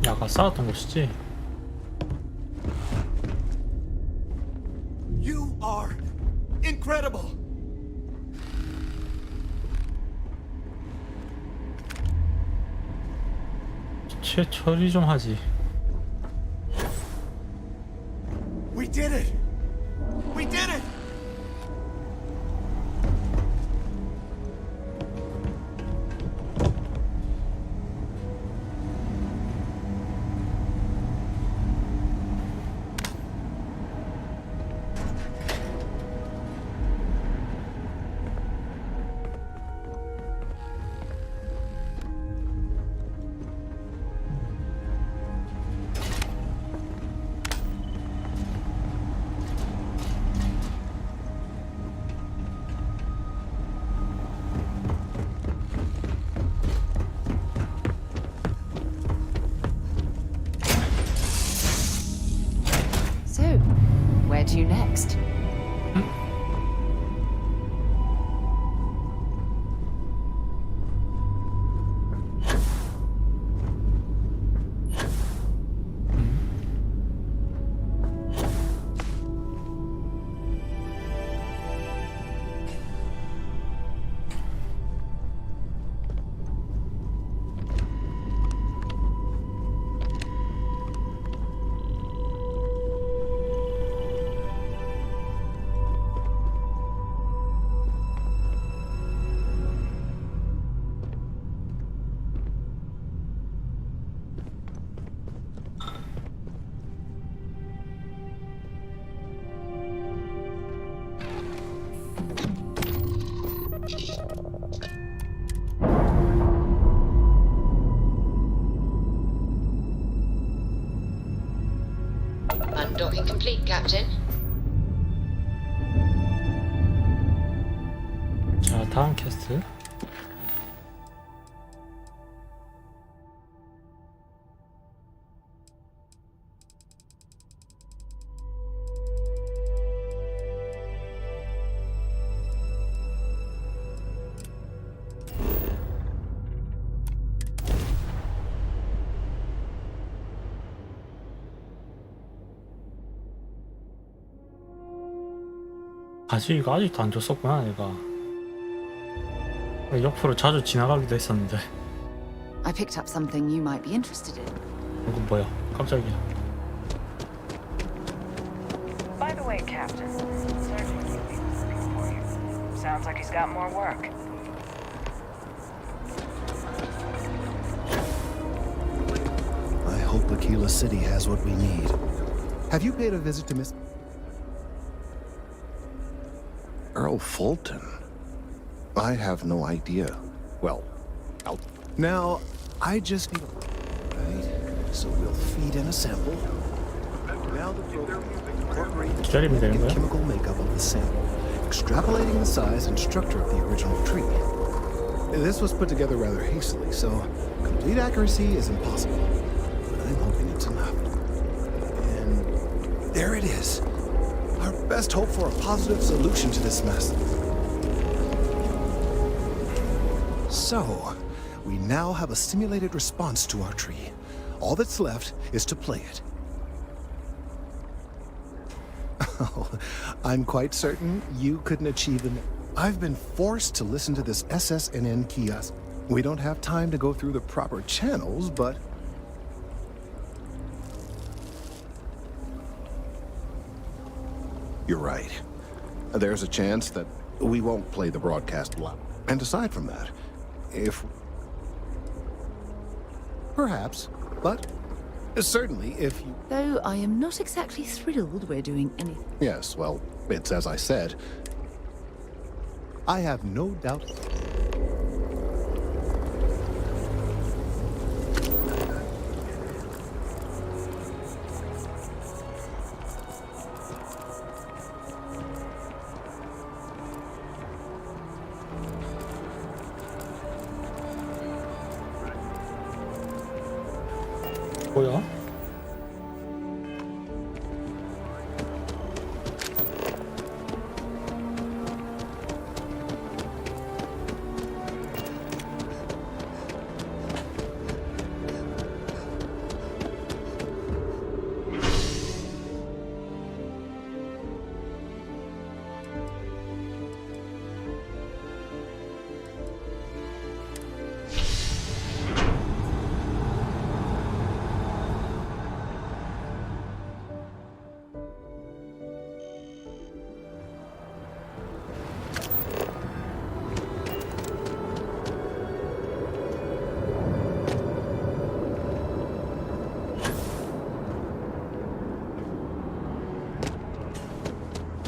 아까 싸웠던 곳이지? You are incredible. 채 처리 좀 하지. We did it. We did it. So, where to next? Undocking complete, Captain. 자, 다음 퀘스트. 아직 이거 아직도 안 줬었구나. 내가 옆으로 자주 지나가기도 했었는데. I picked up something you might be interested in. 이건 뭐야? 깜짝이야. By the way, Captain, Sergeant Keeley's looking for you. Sounds like he's got more work. I hope Aquila City has what we need. Have you paid a visit to Miss... Earl Fulton? I have no idea. Well, now, I just need... Right, so we'll feed in a sample. Now the program incorporates the 기다리면 되는 거야? chemical makeup of the sample, extrapolating the size and structure of the original tree. This was put together rather hastily, so complete accuracy is impossible. But I'm hoping it's enough. And there it is. Our best hope for a positive solution to this mess. So, we now have a simulated response to our tree. All that's left is to play it. Oh, I'm quite certain you couldn't achieve it. I've been forced to listen to this SSNN kiosk. We don't have time to go through the proper channels, but... You're right. There's a chance that we won't play the broadcast live. And aside from that, if... Perhaps, but certainly if you... Though I am not exactly thrilled we're doing anything. Yes, well, it's as I said. I have no doubt... 뭐야?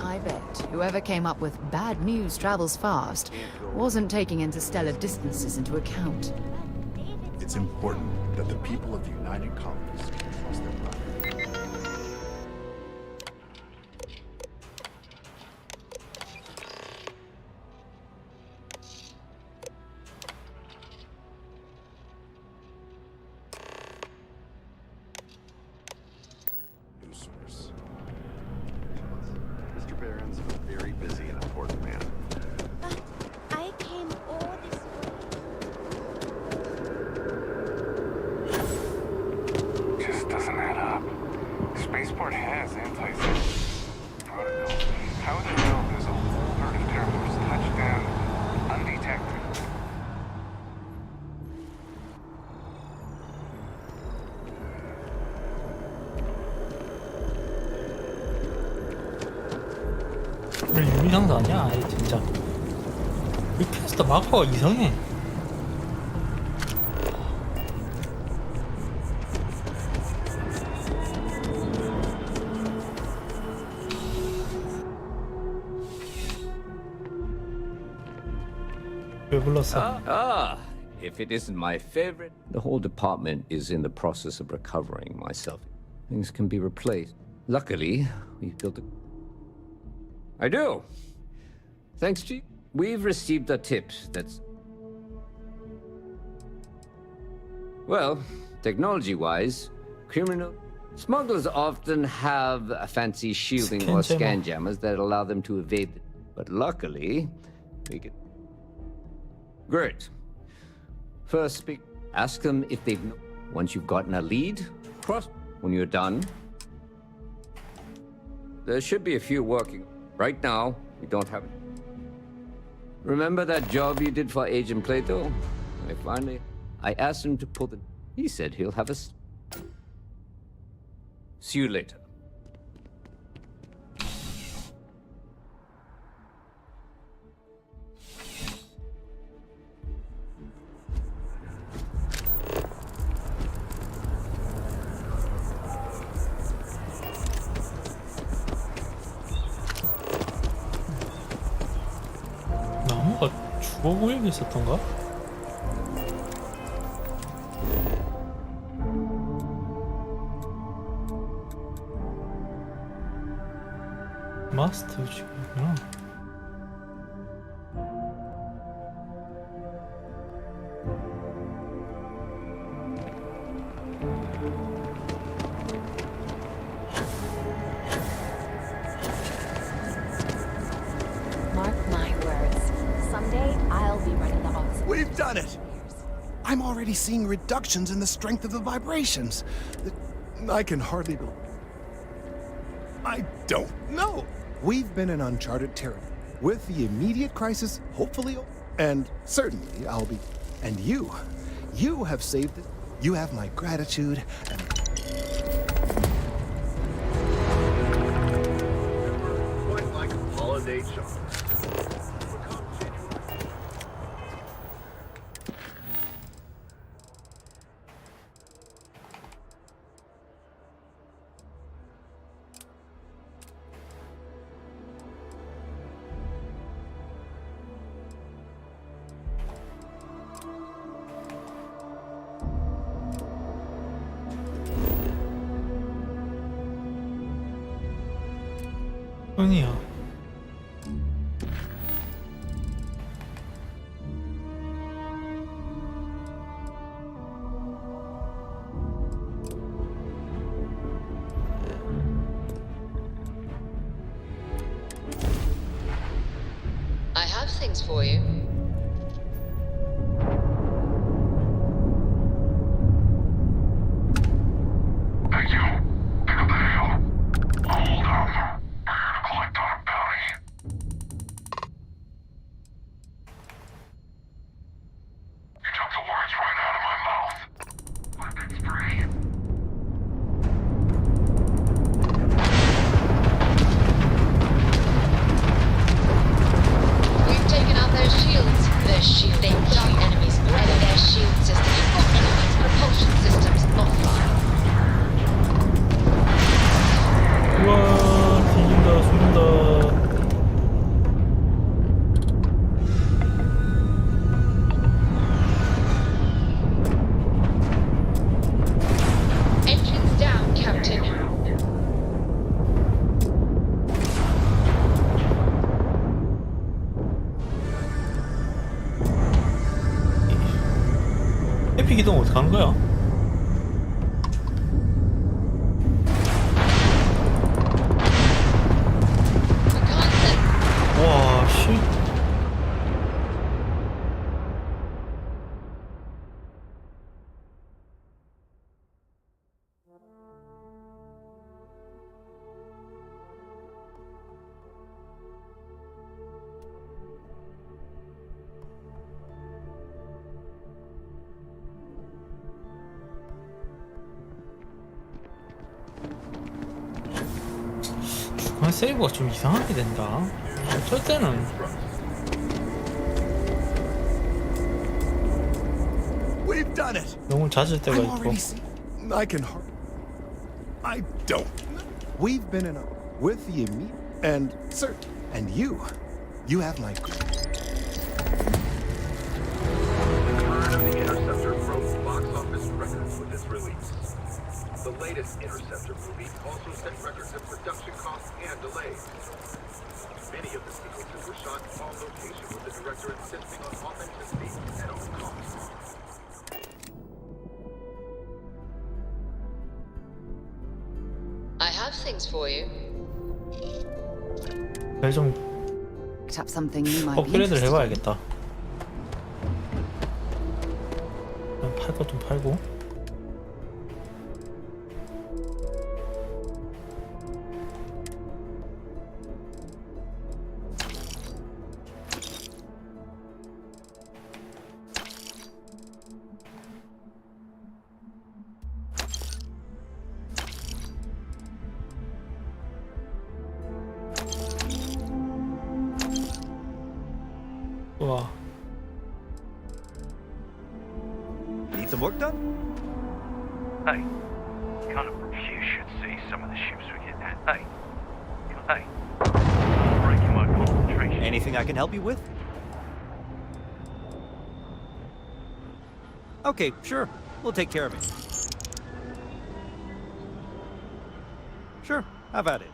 I bet whoever came up with bad news travels fast wasn't taking interstellar distances into account. It's important that the people of the United Colonies trust their product. News source. Mr. Barron's a very busy and important man. But I came all this Just doesn't add up. Spaceport has anti-science protocol. How the hell does a whole herd of terminals touch down undetected? 유리상자 아니야? 아예 진짜 이 퀘스트 마커가 이상해. 왜 불렀어? If it isn't my favorite, the whole department is in the process of recovering myself. Things can be replaced. Luckily, we've built a... I do. Thanks, Chief. We've received a tip that's... Well, technology-wise, criminal... Smugglers often have a fancy shielding or scan jammers that allow them to evade them. But luckily, we can... Great. First, ask them if they've... Once you've gotten a lead, cross... When you're done, there should be a few working. Right now, we don't have... Remember that job you did for Agent Plato? I asked him to pull the... He said he'll have us... See you later. 뭔가 주거 구역이 있었던가? 마스터 지구구나. Mark my words. Someday I'll be running the office. We've done it! I'm already seeing reductions in the strength of the vibrations. I can hardly believe. I don't know. We've been in uncharted territory. With the immediate crisis, hopefully, and certainly I'll be. And you have saved it. You have my gratitude and. Quite like a holiday show. 아니야. I have things for you. Thank you. Pick up the hail. Hold up. We're here to collect on a bounty. You took the words right out of my mouth. Weapons free. We've taken out their shields. Their shield. They put our enemies and their shield system. Enemies' propulsion systems offline. 우와, 뒤진다, 숨는다. Engines down, Captain. 에픽 이동 어떻게 하는 거야? 와, 씨. 중간 세이브가 좀 이상하게 된다. 어쩔 때는 We've done it. 너무 잦을 때가 I'm 있고. already seeing. I can hardly. I don't. We've been in a with the immediate and certain, and you have my. Return of the Interceptor broke box office records with its release. The latest Interceptor movie also set records of production costs and delays. Many of the sequences were shot on location, with the director insisting on authenticity at all costs. I have things for you. 좀 Picked up something you might be 업그레이드를 interested in. 해봐야겠다. 팔 것 좀 팔고. 우와. Need some work done? Hey, kind of you should see some of the ships we get at. Hey, breaking my concentration. Anything I can help you with? Okay, sure. We'll take care of it. Sure, have at it.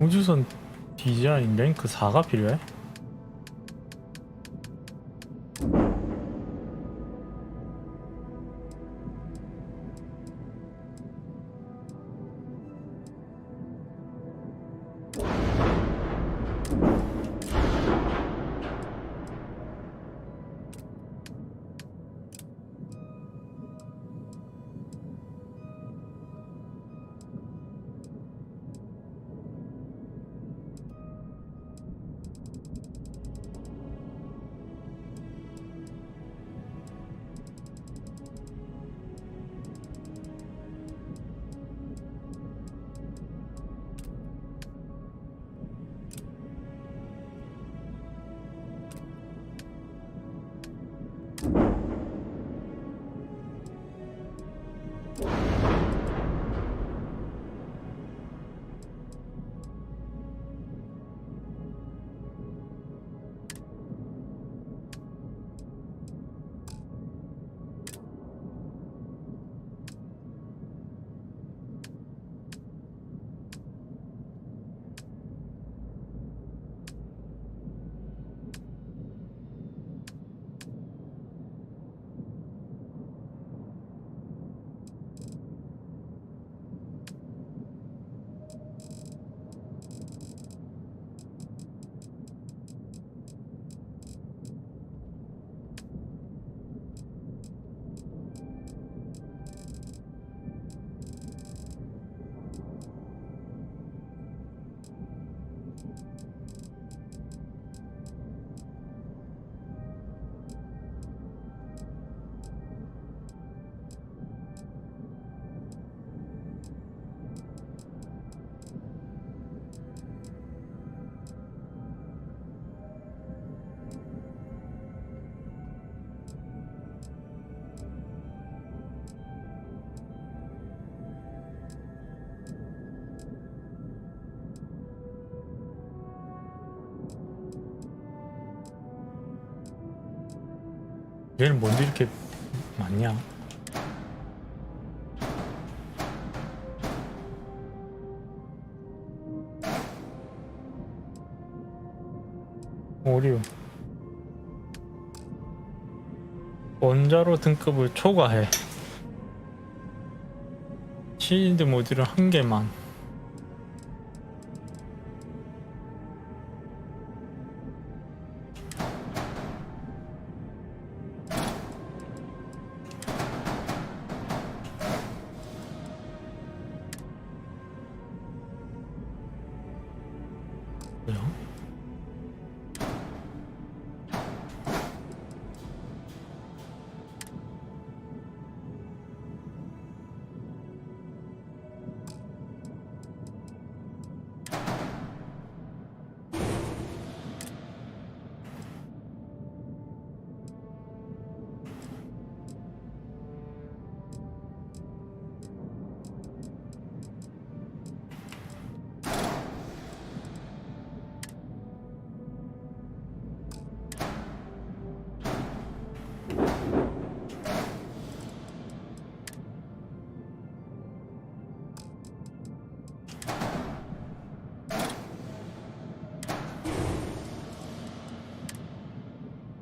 우주선 디자인 랭크 4가 필요해? 얘는 뭔데 이렇게 많냐? 오류. 원자로 등급을 초과해. 실드 모듈은 한 개만.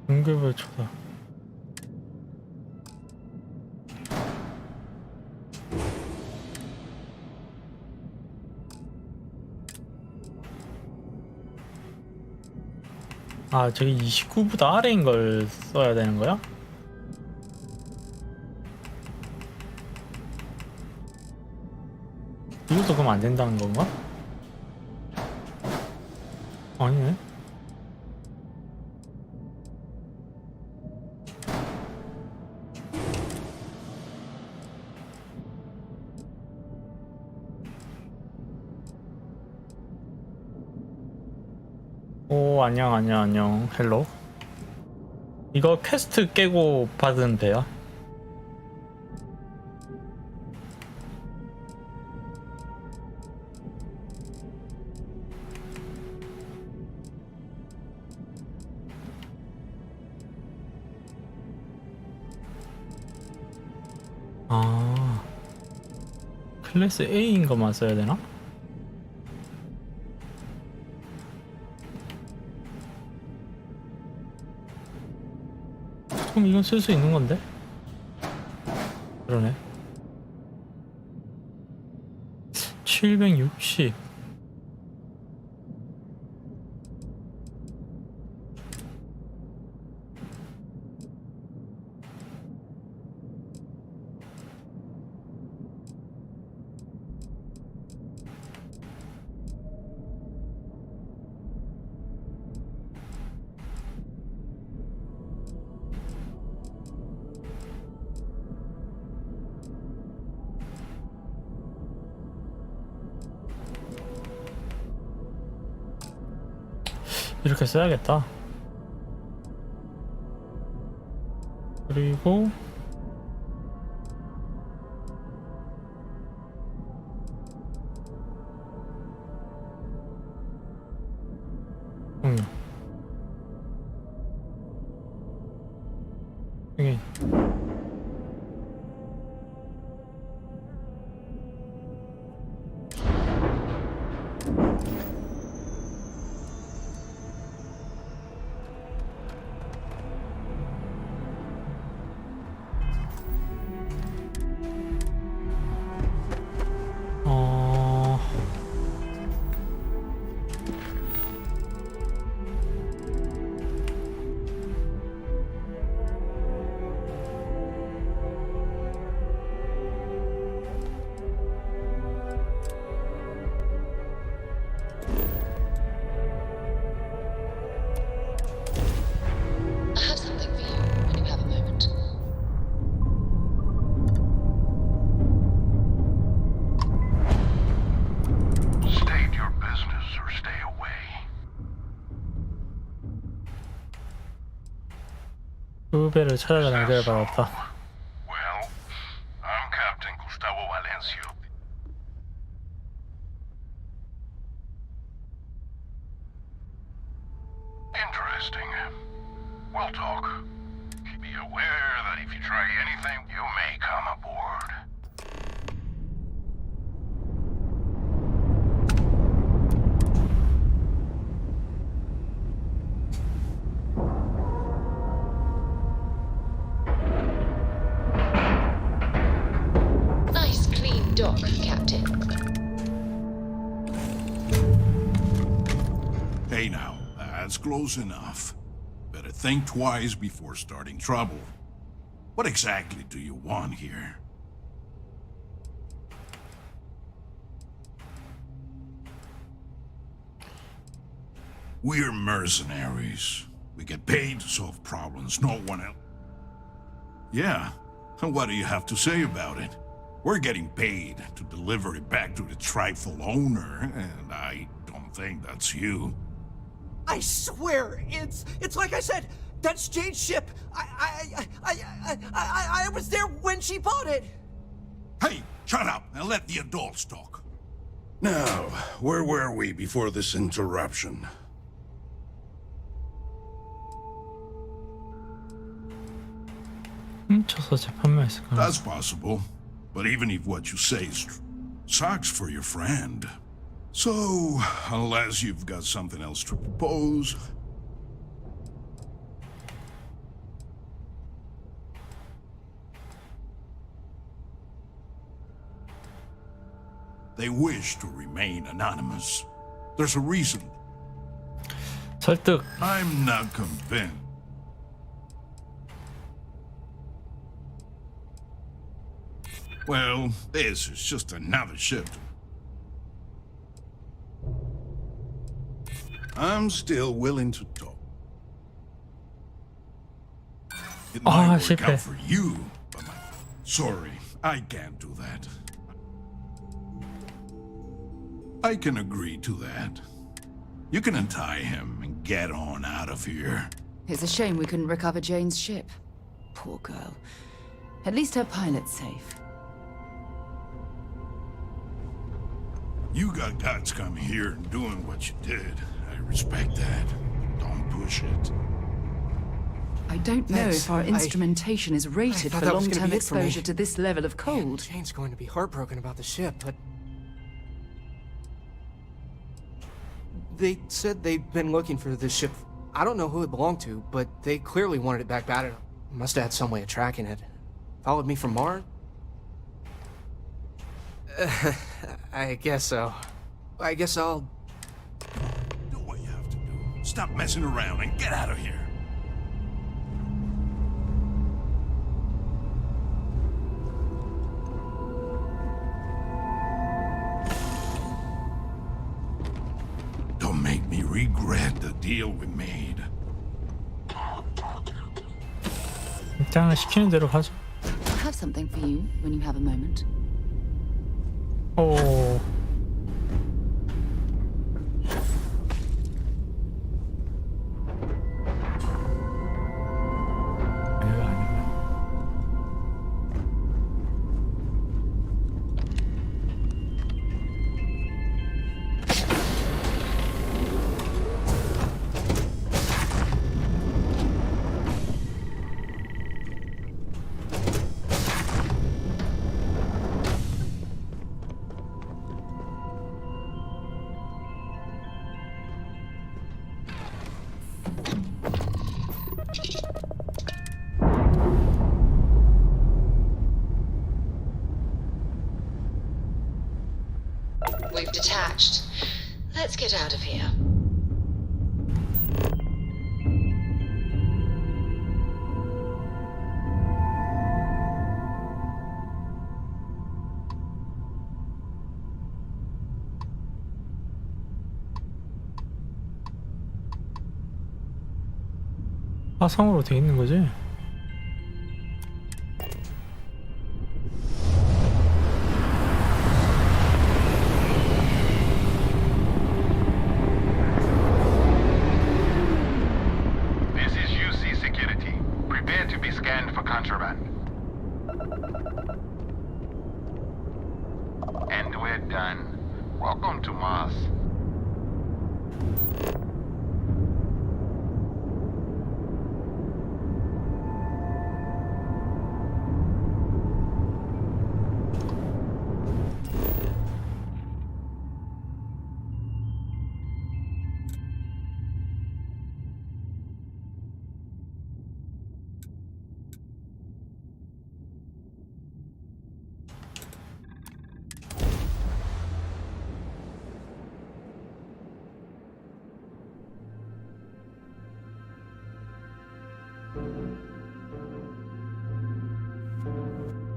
등급을 초과. 아, 저기 29보다 아래인 걸 써야 되는 거야? 이것도 그럼 안 된다는 건가? 아니네. 오, 안녕. 헬로. 이거 퀘스트 깨고 받은 배야? 아, 클래스 A인 것만 써야 되나? 그럼 이건 쓸 수 있는 건데? 그러네. 760. 이렇게 써야겠다. 그리고 여기 I have something for you when you have a moment. State your business or stay away. 그 배를 찾아가는 데를 받았다. Well, I'm Captain Gustavo Valencio. Interesting. We'll talk. Be aware that if you try anything, you may come aboard. Nice clean dock, Captain. Hey now, that's close enough. Better think twice before starting trouble. What exactly do you want here? We're mercenaries. We get paid to solve problems no one else. Yeah, and what do you have to say about it? We're getting paid to deliver it back to the trifle owner, and I don't think that's you. I swear, it's like I said. That's Jade's ship. I was there when she bought it. Hey, shut up and let the adults talk. Now, where were we before this interruption? 훔쳐서 재판매했을까? That's possible. But even if what you say is true, sucks for your friend. So, unless you've got something else to propose... They wish to remain anonymous. There's a reason. 설득. I'm not convinced. Well, this is just another ship. I'm still willing to talk. It might work 실패. out for you, but sorry, I can't do that. I can agree to that. You can untie him and get on out of here. It's a shame we couldn't recover Jane's ship. Poor girl. At least her pilot's safe. You got guts coming here and doing what you did. I respect that. Don't push it. I don't know Thanks. if our instrumentation is rated thought for that was gonna long-term be it for me. exposure to this level of cold. Jane's going to be heartbroken about the ship, but... They said they've been looking for this ship. I don't know who it belonged to, but they clearly wanted it back bad enough. Must have had some way of tracking it. Followed me from Mars? I guess so. I guess I'll... Do what you have to do. Stop messing around and get out of here. Don't make me regret the deal we made. 일단 시키는 대로 하자. I have something for you when you have a moment. 오. We've detached. Let's get out of here. 화성으로 돼 있는 거지? This is UC Security. Prepare to be scanned for contraband. And we're done. Welcome to Mars.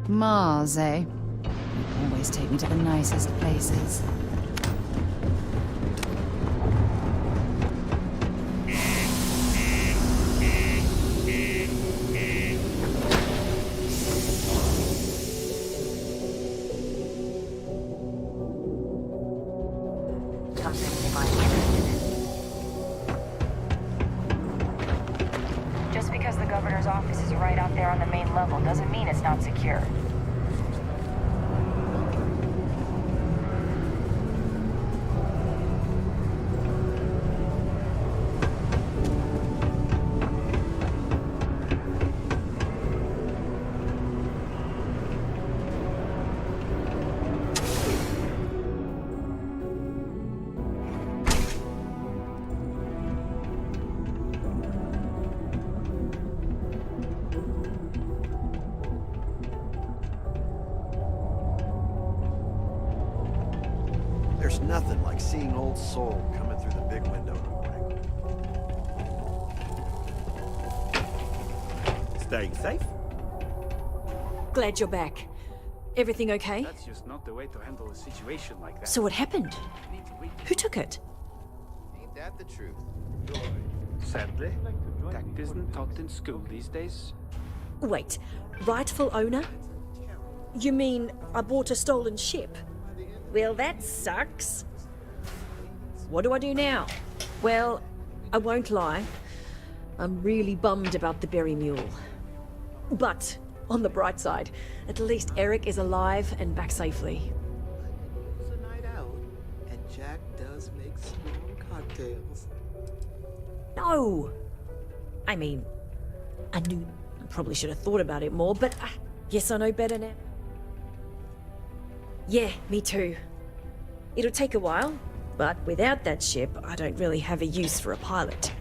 Mars, eh? You always take me to the nicest places. Just because the governor's office is right out there on the main level doesn't mean it's not secure. There's nothing like seeing old soul coming through the big window in the morning. Staying safe? Glad you're back. Everything okay? That's just not the way to handle a situation like that. So what happened? Who took it? Ain't that the truth? Sadly, tact isn't taught in school these days. Wait, rightful owner? You mean I bought a stolen ship? Well, that sucks. What do I do now? Well, I won't lie. I'm really bummed about the berry mule. But, on the bright side, at least Eric is alive and back safely. It's a night out, and Jack does make strong cocktails. No! I mean, I knew I probably should have thought about it more, but I guess I know better now. Yeah, me too. It'll take a while, but without that ship, I don't really have a use for a pilot.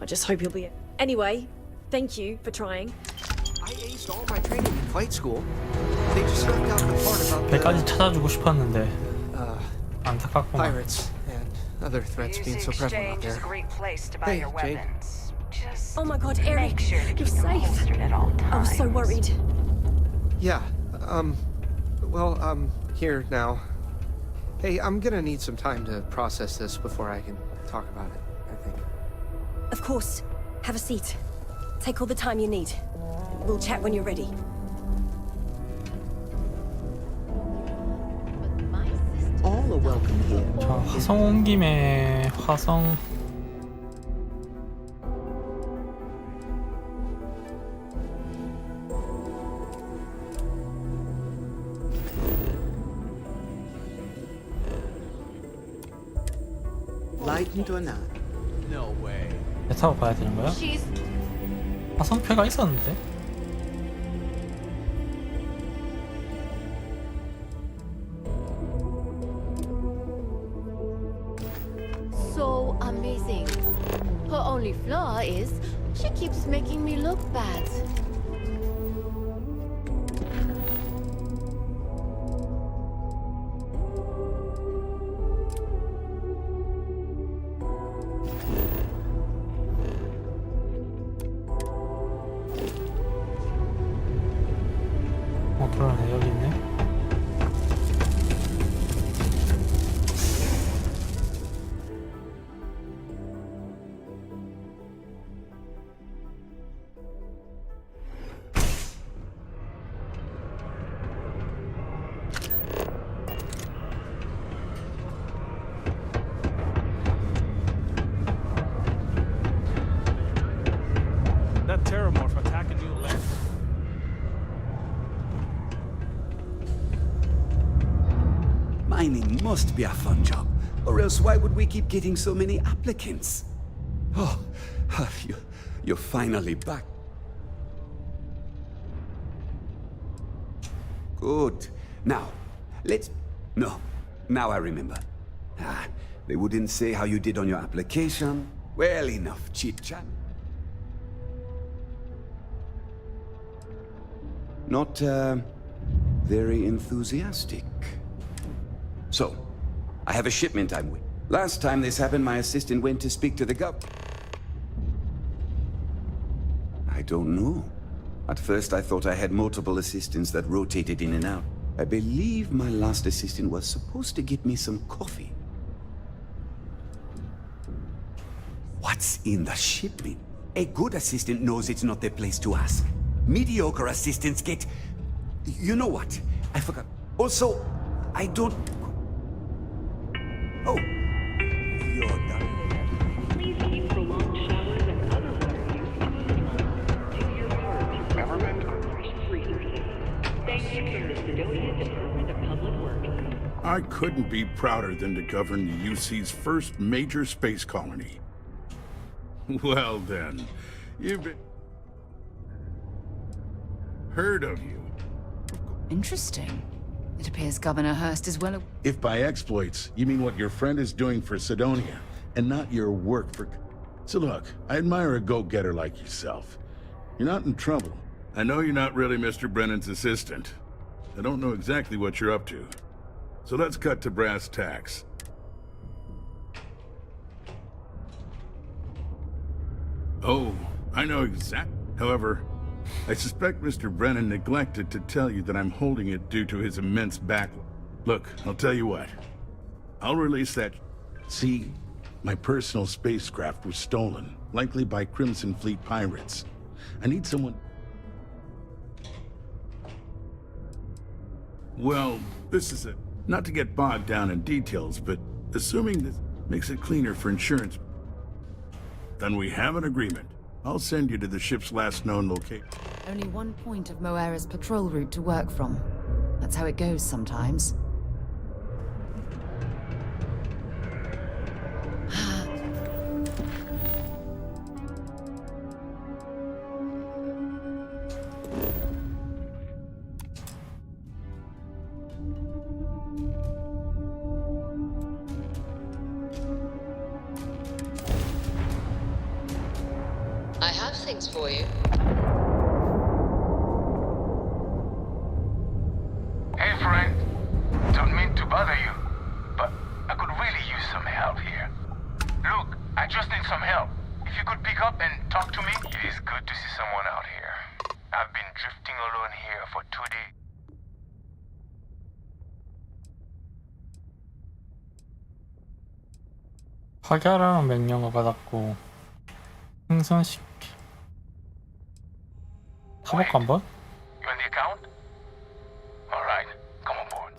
I just hope he'll be... Anyway, thank you for trying. I aced all my training in flight school. They just left out the part about 배까지 찾아주고 싶었는데 안타깝구만. pirates and other threats being so prevalent out there. Hey, Jade. Oh my god, Eric, you're safe. I was so worried. Yeah, well, I'm here now. Hey, I'm gonna need some time to process this before I can talk about it, I think. Of course. Have a seat. Take all the time you need. We'll chat when you're ready. All are welcome here. 자, 화성 온 김에 화성 Lightened or not? No way. 배 타고 가야 되는 거야? 화성표가 있었는데? So amazing. Her only flaw is she keeps making me look bad. 그러네, 여기 있네. That terramorph attacking you left. Mining must be a fun job, or else why would we keep getting so many applicants? Oh, you're finally back. Good. Now, No, now I remember. They wouldn't say how you did on your application. Well, enough chit-chat. Not, very enthusiastic. So, I have a shipment I'm with. Last time this happened, my assistant went to speak to the gov. I don't know. At first, I thought I had multiple assistants that rotated in and out. I believe my last assistant was supposed to get me some coffee. What's in the shipment? A good assistant knows it's not their place to ask. Mediocre assistants get... You know what? I forgot. Also, I don't... Oh. You're done. Please keep prolonged showers and other water use to a minimum. Do your part to Government? Thank you to the Sidonia Department of Public Works. I couldn't be prouder than to govern the UC's first major space colony. Well then, you've been... heard of you. Interesting. It appears Governor Hurst is well... If by exploits, you mean what your friend is doing for Sidonia, and not your work for... So look, I admire a go-getter like yourself. You're not in trouble. I know you're not really Mr. Brennan's assistant. I don't know exactly what you're up to. So let's cut to brass tacks. Oh, I know exactly. However, I suspect Mr. Brennan neglected to tell you that I'm holding it due to his immense backlog. Look, I'll tell you what. I'll release that... See, my personal spacecraft was stolen, likely by Crimson Fleet pirates. I need someone... Well, this is it. Not to get bogged down in details, but assuming this makes it cleaner for insurance, Then we have an agreement. I'll send you to the ship's last known location. Only one point of Moera's patrol route to work from. That's how it goes sometimes. I have things for you. Hey, friend. Don't mean to bother you, but I could really use some help here. Look, I just need some help. If you could pick up and talk to me, it is good to see someone out here. I've been drifting alone here for 2 days. 파괴하라는 명령을 받았고 생성시켜 타볼까 한번? You on the account? Alright, come on board.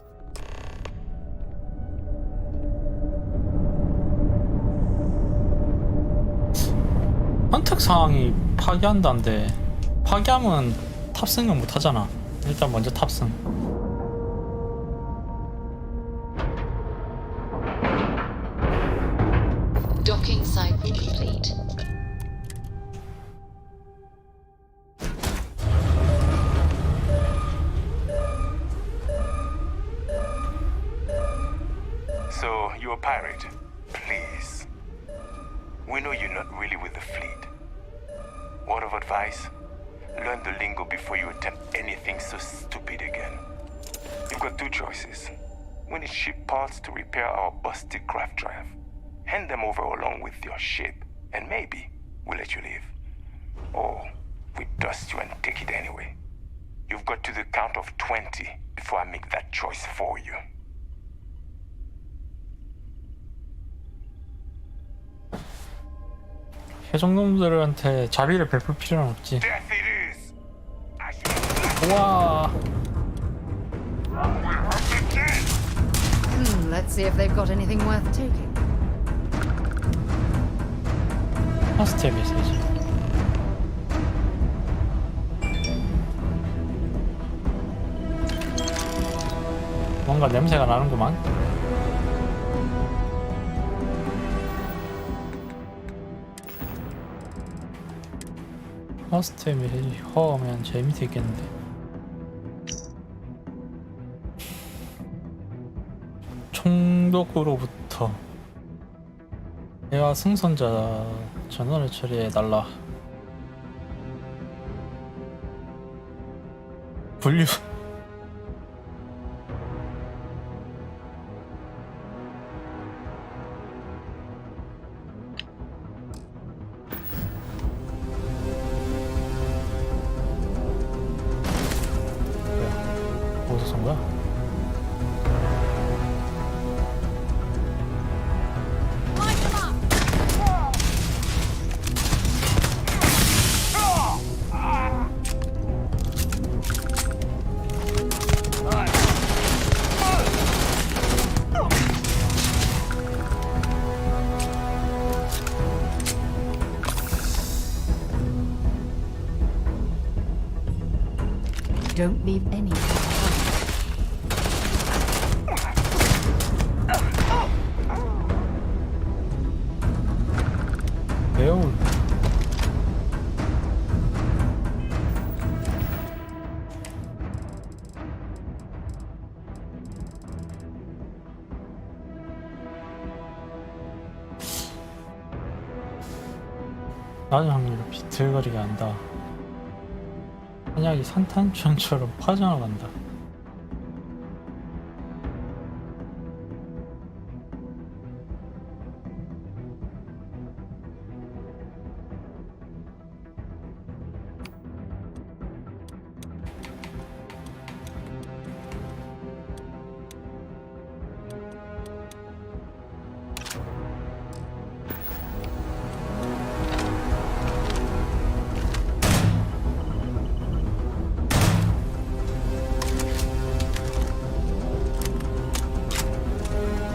선택 사항이 파괴한다는데 파괴하면 탑승을 못하잖아. 일단 먼저 탑승. Docking cycle complete. So, you're a pirate? Please. We know you're not really with the fleet. Word of advice? Learn the lingo before you attempt anything so stupid again. You've got two choices. We need ship parts to repair our busted craft drive. Hand them over along with your ship, and maybe we'll let you leave. Or we dust you and take it anyway. You've got to the count of 20 before I make that choice for you. 해적놈들한테 자비를 베풀 필요는 없지. 우와. Let's see if they've got anything worth taking. 파스텔 메시지. 뭔가 냄새가 나는구만. 파스텔 메시지 허우면 재밌게 있겠는데. 총독으로부터 대화 승선자 전원을 처리해달라. 분류. 뭐야? 어디서 쏜 거야? Don't leave any. 배울. 낮은 확률로 비틀거리게 한다. 한약이 산탄천처럼 퍼져나간다.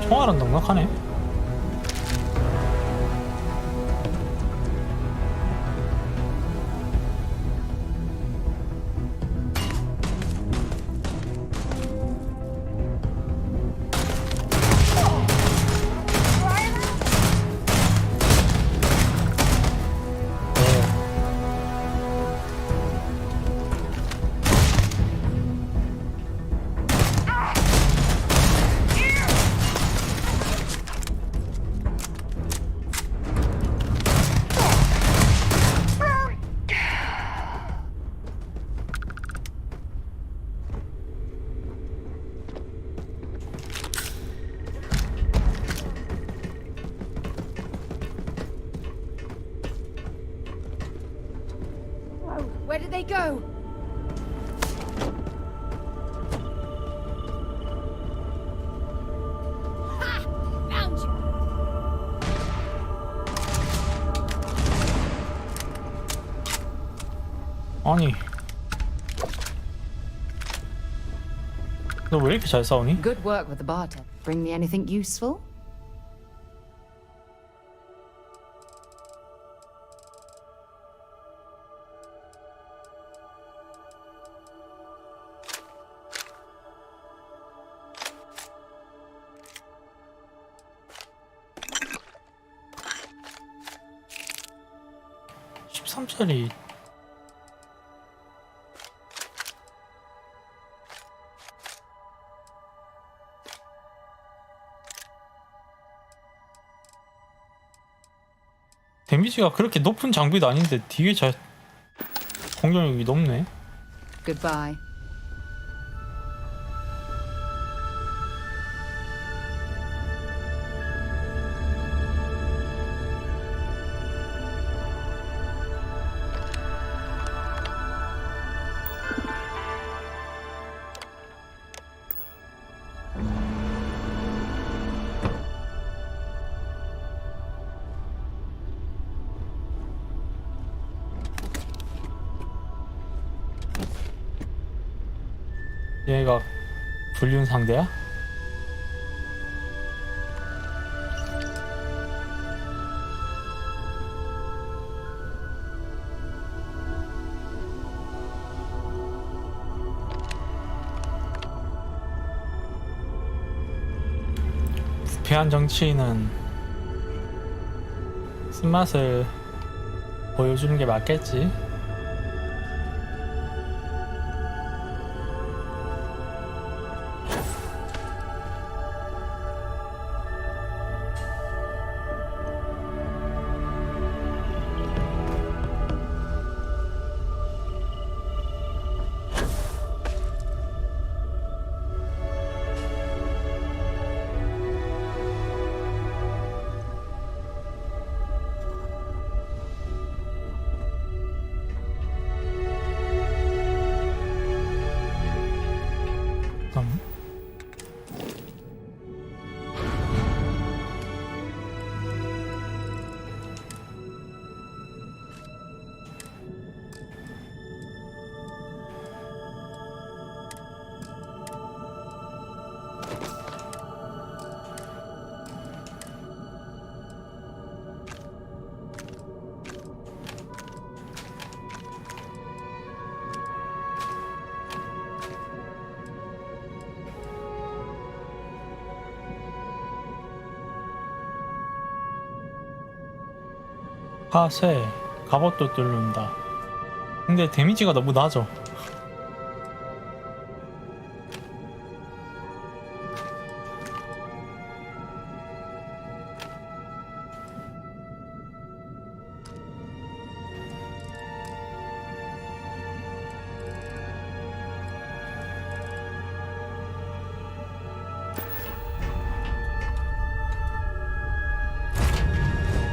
총알은 넉넉하네. did they go? Ha! Found you! 아니 너 왜 이렇게 잘 싸우니? Good work with the bartender. Bring me anything useful? 짜리 데미지가 그렇게 높은 장비도 아닌데 뒤에 잘 공격력이 높네. Goodbye. 얘가 불륜 상대야? 부패한 정치인은 쓴맛을 보여주는 게 맞겠지. 파쇄, 갑옷도 뚫는다. 근데 데미지가 너무 낮아.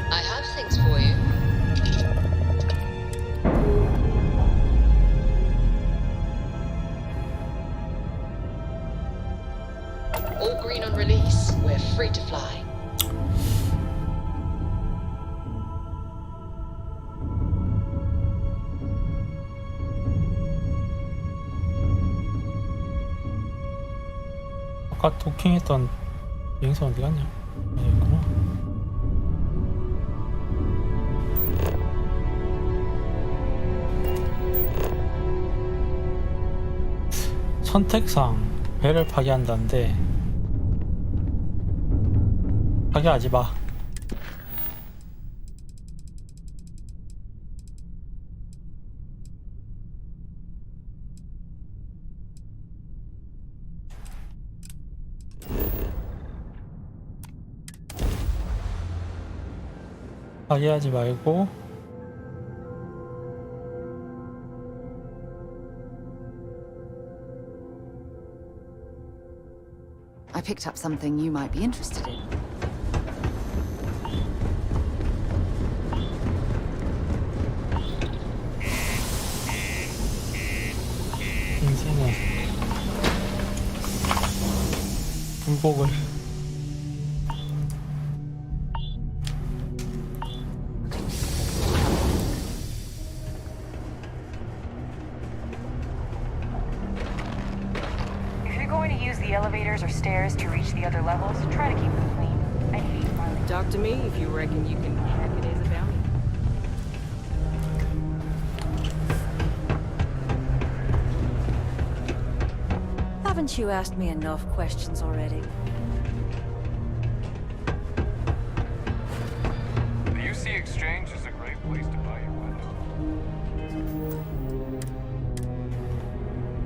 I have things for you. All green on release. We're free to fly. 아까 도킹했던 비행선 어디 갔냐? 여기 있구나. 선택상 배를 파괴한다는데 파괴하지 마. 파괴하지 말고 I picked up something you might be interested in. 굴곡을. If you're going to use the elevators or stairs to reach the other levels, try to keep them clean. I hate filing. Talk to me if you reckon you can crack it as a bounty. Haven't you asked me enough questions already? The UC Exchange is a great place to buy your window.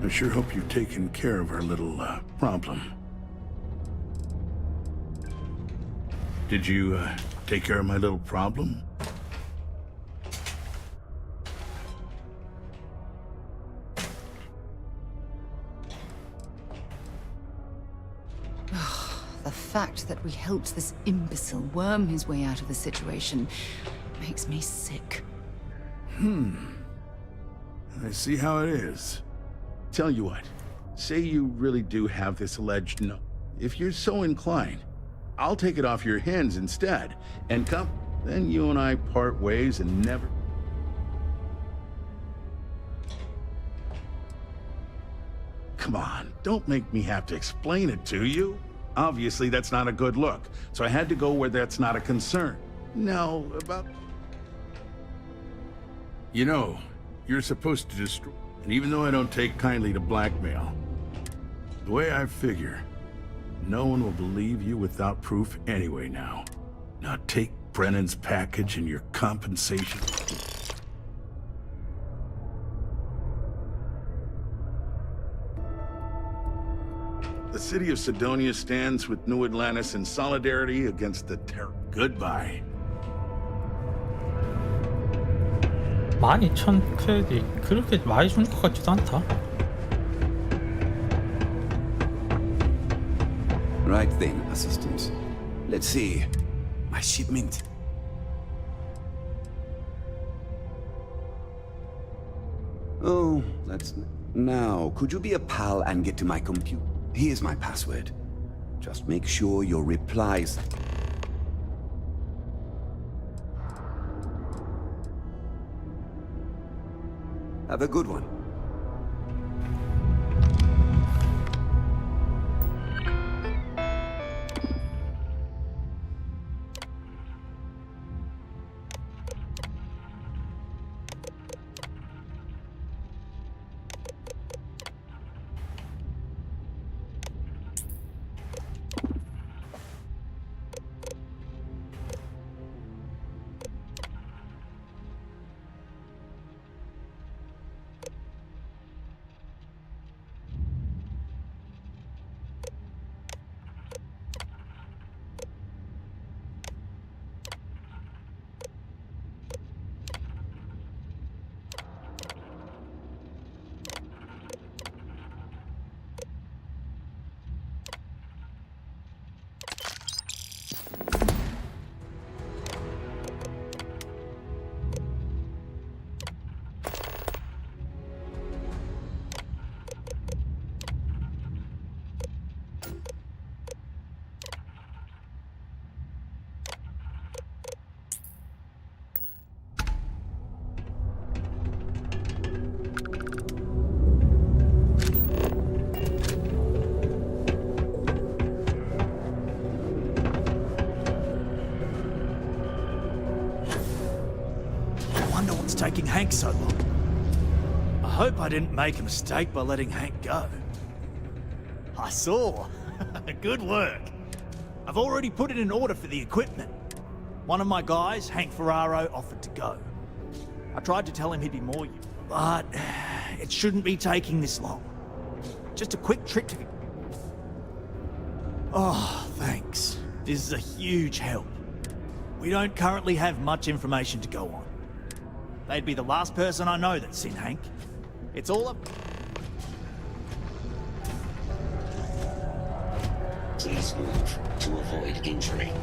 I sure hope you've taken care of our little problem. Did you take care of my little problem? The fact that we helped this imbecile worm his way out of the situation makes me sick. I see how it is. Tell you what, say you really do have this alleged no. If you're so inclined, I'll take it off your hands instead, and come. Then you and I part ways and never... Come on, don't make me have to explain it to you. Obviously, that's not a good look, so I had to go where that's not a concern. Now, about... You know, you're supposed to destroy... And even though I don't take kindly to blackmail, the way I figure, no one will believe you without proof anyway now. Now take Brennan's package and your compensation. The city of Sidonia stands with New Atlantis in solidarity against the terror. Goodbye. 12,000 크레딧. 그렇게 많이 주는 것 같지도 않다. Right then, assistant. Let's see. My shipment. Oh, that's... Now, could you be a pal and get to my computer? Here's my password. Just make sure your replies... Have a good one. Taking Hank so long. I hope I didn't make a mistake by letting Hank go. I saw. Good work. I've already put it in order for the equipment. One of my guys, Hank Ferraro, offered to go. I tried to tell him he'd be more useful, but it shouldn't be taking this long. Just a quick trip to... Oh, thanks. This is a huge help. We don't currently have much information to go on. They'd be the last person I know that's seen Hank. It's all up... Please move to avoid injury.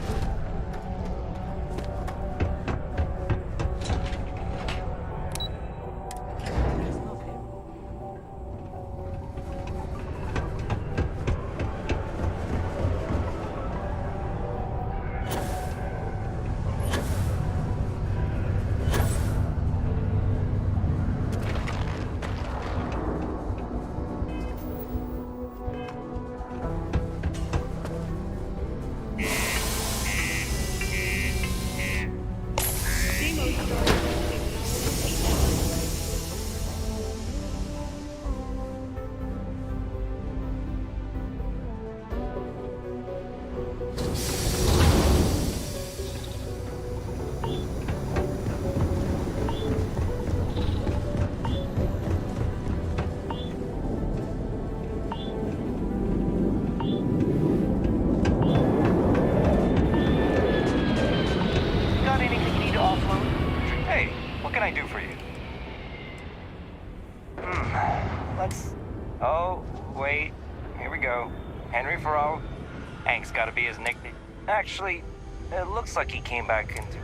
I do for you? Let's... Oh, wait. Here we go. Henry Farrell. Hank's gotta be his nickname. Actually, it looks like he came back into...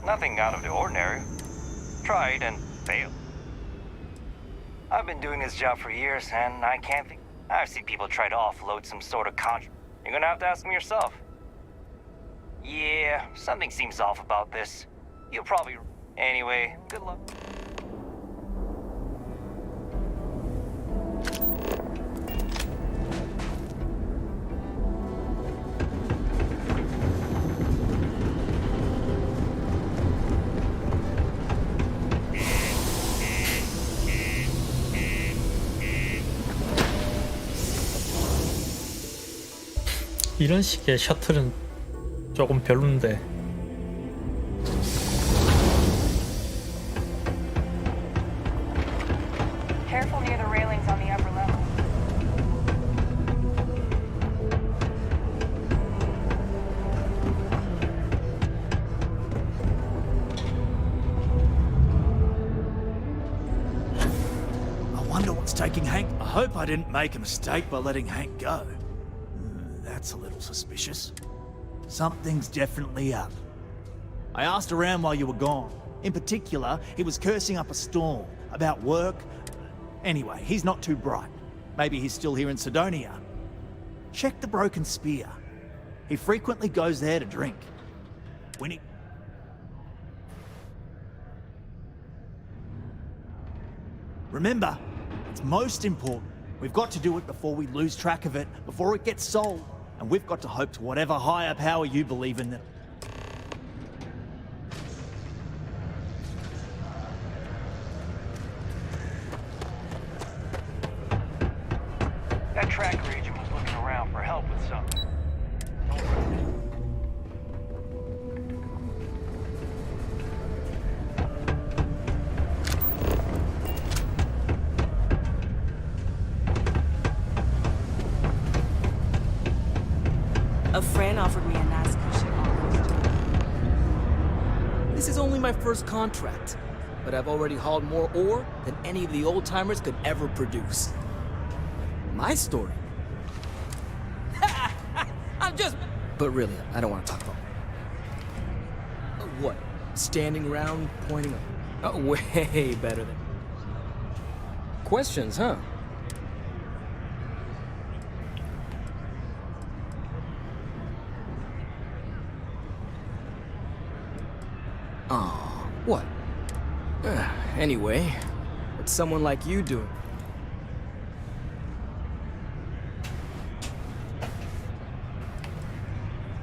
Nothing out of the ordinary. Tried and failed. I've been doing this job for years, and I can't think... I've seen people try to offload some sort of contract. You're gonna have to ask them yourself. Yeah, something seems off about this. You'll probably... Anyway, good luck. 이런 식의 셔틀은 조금 별론데. Careful near the railings on the upper level. I wonder what's taking Hank. I hope I didn't make a mistake by letting Hank go. That's a little suspicious. Something's definitely up. I asked around while you were gone. In particular, he was cursing up a storm about work. Anyway, he's not too bright. Maybe he's still here in Sidonia. Check the Broken Spear. He frequently goes there to drink. When he... Remember, it's most important. We've got to do it before we lose track of it, before it gets sold. And we've got to hope to whatever higher power you believe in. That track agent was looking around for help with something. A friend offered me a nice cushion. This is only my first contract, but I've already hauled more ore than any of the old-timers could ever produce. My story? I'm just... But really, I don't want to talk about it. What? Standing around, pointing... Oh, way better than... Questions, huh? Oh, what? Anyway, what's someone like you doing?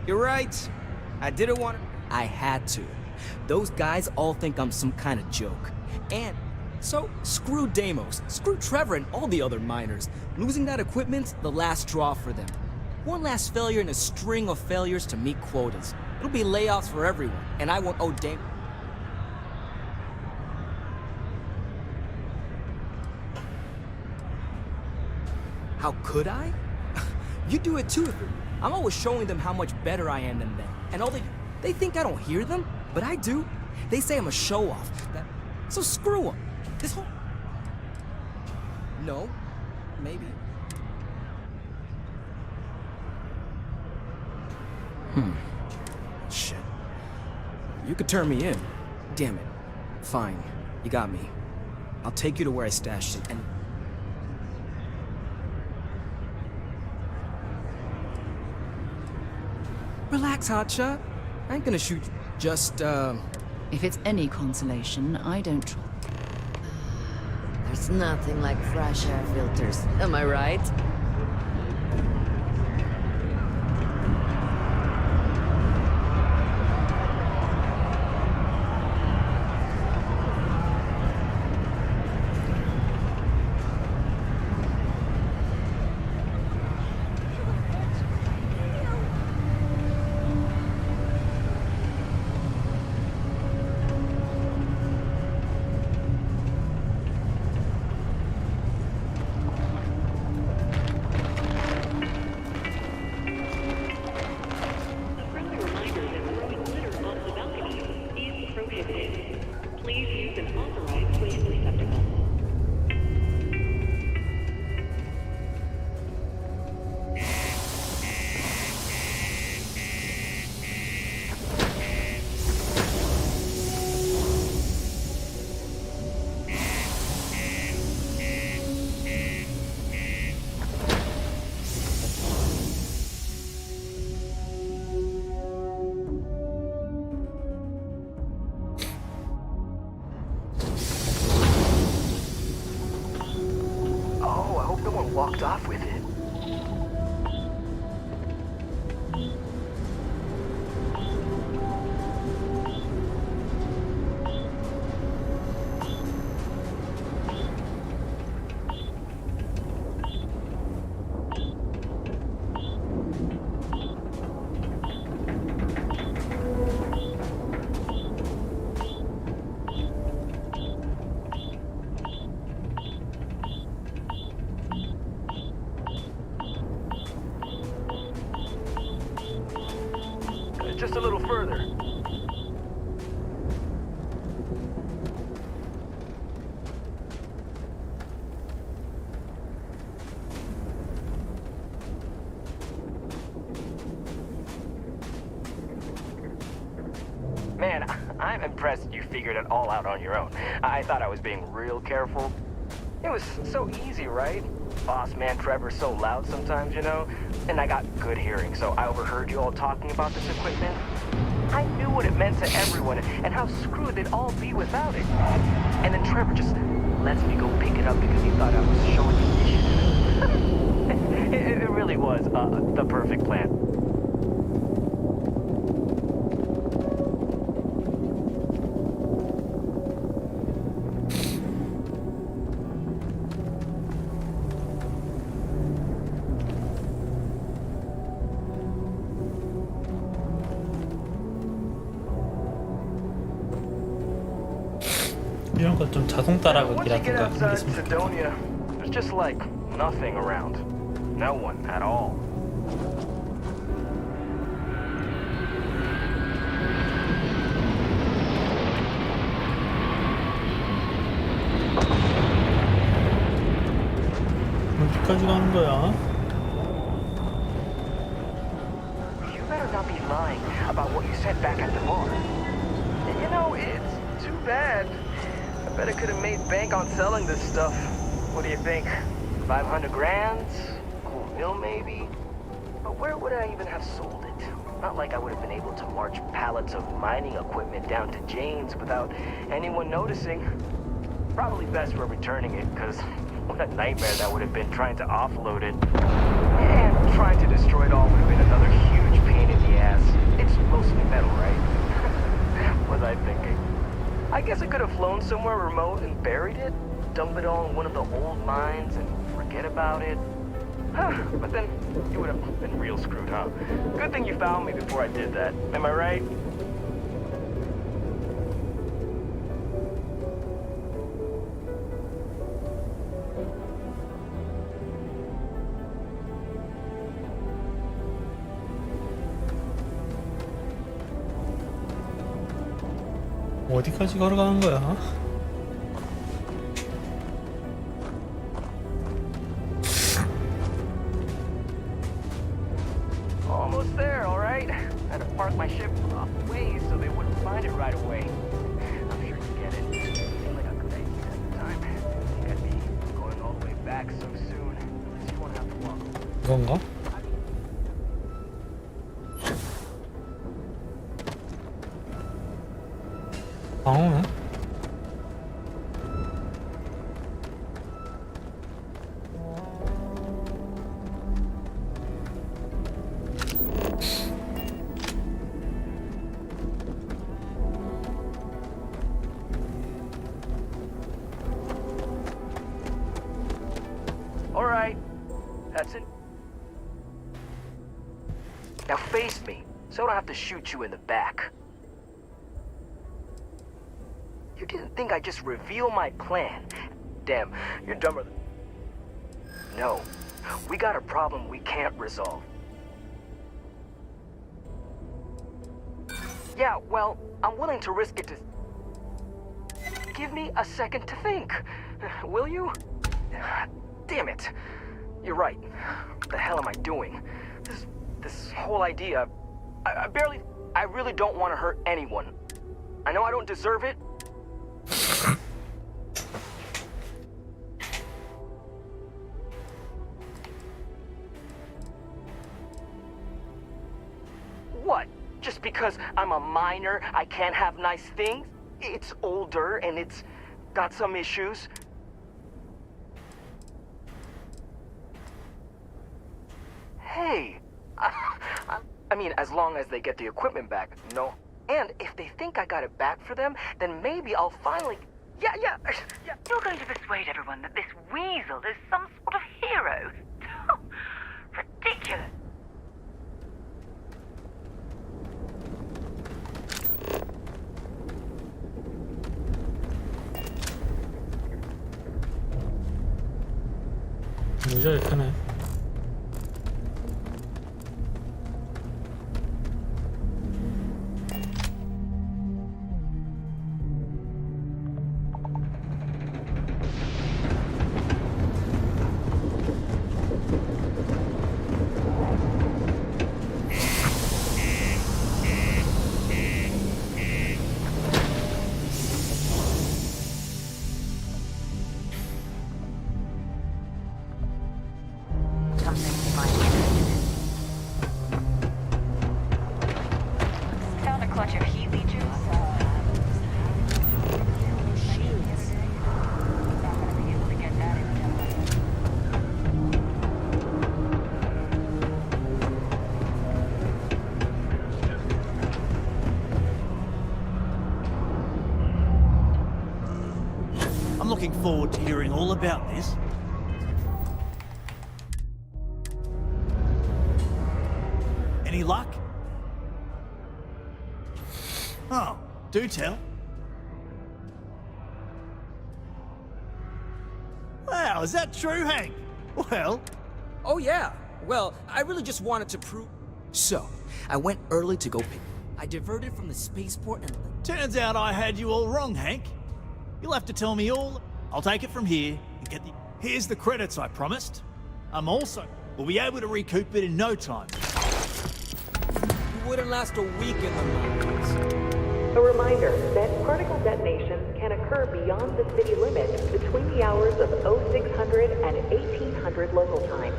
You're right. I didn't want to. I had to. Those guys all think I'm some kind of joke. And so, screw Deimos, screw Trevor and all the other miners. Losing that equipment's the last straw for them. One last failure in a string of failures to meet quotas. It'll be layoffs for everyone, and I won't owe Deimos. How could I? You do it too. I'm always showing them how much better I am than them. And all they think I don't hear them, but I do. They say I'm a show-off. So screw them. This whole... No. Maybe. Shit. You could turn me in. Damn it. Fine. You got me. I'll take you to where I stashed it and... Relax, hotshot. I ain't gonna shoot you. Just, If it's any consolation, I don't try. There's nothing like fresh air filters. Am I right? just a little further. Man, I'm impressed you figured it all out on your own. I thought I was being real careful. It was so easy, right? Boss man Trevor's so loud sometimes, you know? And I got good hearing, so I overheard you all talking about this equipment. I knew what it meant to everyone and how screwed they'd all be without it. And then Trevor just lets me go pick it up because he thought I was showing initiative. It really was the perfect plan. 이런 거 좀 자동 따라가기라든가 Once you get 그런 게 outside 있으면 좋겠다. Sidonia, there's just like nothing around. No one at all. 어디까지 가는 거야? You better not be lying about what you said back at the bar. You know, it's too bad. I bet I could have made bank on selling this stuff. What do you think? 500 grand? Cool mill maybe? But where would I even have sold it? Not like I would have been able to march pallets of mining equipment down to Jane's without anyone noticing. Probably best for returning it, because what a nightmare that would have been trying to offload it. And trying to destroy it all would have been another huge pain in the ass. It's mostly metal, right? What was I thinking? I guess I could have flown somewhere remote and buried it, dump it all in one of the old mines and forget about it. But then you would have been real screwed, huh? Good thing you found me before I did that. Am I right? 어디까지 걸어가는 거야? Almost there, all right? Had to park my ship off ways so they wouldn't find it right away. I'm sure you get it. Seemed like a good idea at the time. Didn't think I'd be going all the way back so soon. At least you won't have to walk. 이건가? 방어네? All right, that's it. Now face me, so I don't have to shoot you in the back. You didn't think I'd just reveal my plan? Damn, you're dumber than... No, we got a problem we can't resolve. Yeah, well, I'm willing to risk it to... Give me a second to think. Will you? Damn it. You're right. What the hell am I doing? This whole idea... I really don't want to hurt anyone. I know I don't deserve it. What? Just because I'm a miner, I can't have nice things? It's older and it's got some issues. Hey, I mean, as long as they get the equipment back, no. And if they think I got it back for them, then maybe I'll finally... Yeah. You're going to persuade everyone that this weasel is some sort of hero. Ridiculous. 무지하게 크네. forward to hearing all about this. Any luck? Oh, do tell. Wow, is that true, Hank? Well... Oh yeah. Well, I really just wanted to prove... So, I went early to go pick... I diverted from the spaceport and... Turns out I had you all wrong, Hank. You'll have to tell me all... I'll take it from here and get the... Here's the credits I promised. We'll be able to recoup it in no time. You wouldn't last a week in the mountains. A reminder that particle detonations can occur beyond the city limits between the hours of 0600 and 1800 local time.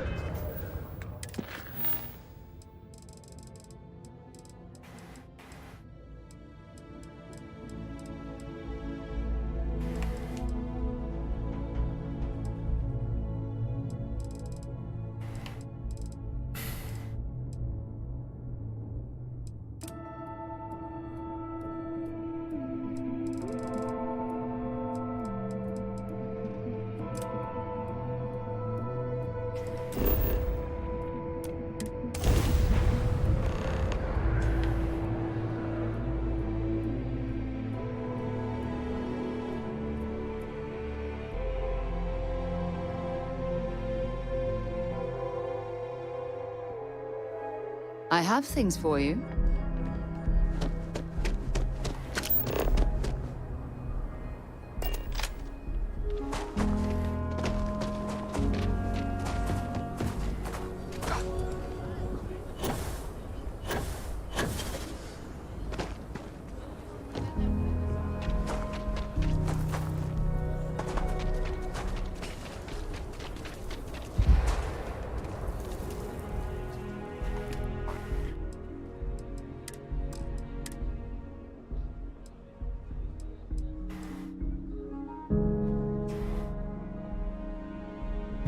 I have things for you.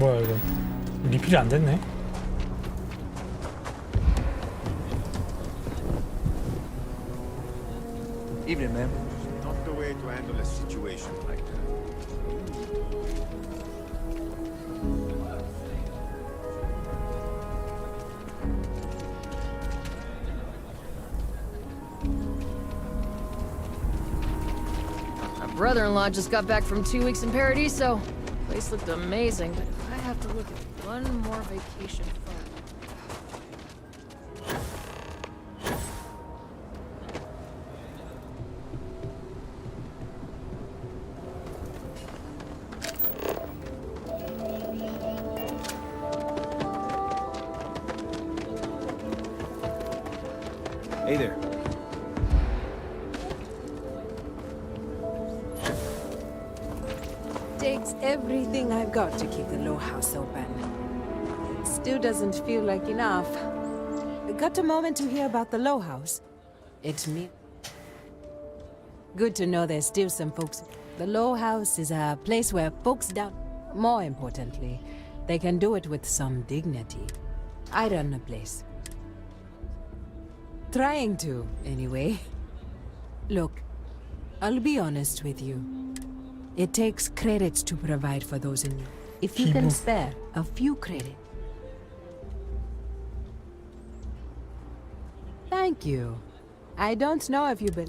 뭐야 이거 리필이 안 됐네. Evening, ma'am. Not the way to handle a situation like that. My brother-in-law just got back from 2 weeks in Paradiso. Place looked amazing, but I have to look at one more vacation photo. Hey there. Takes everything I've got to keep the low house open. Still doesn't feel like enough. Got a moment to hear about the low house? It's me. Good to know there's still some folks. The low house is a place where folks down. More importantly, they can do it with some dignity. I run the place. Trying to, anyway. Look, I'll be honest with you. It takes credits to provide for those in need. If you can spare a few credits. Thank you. I don't know if you've been...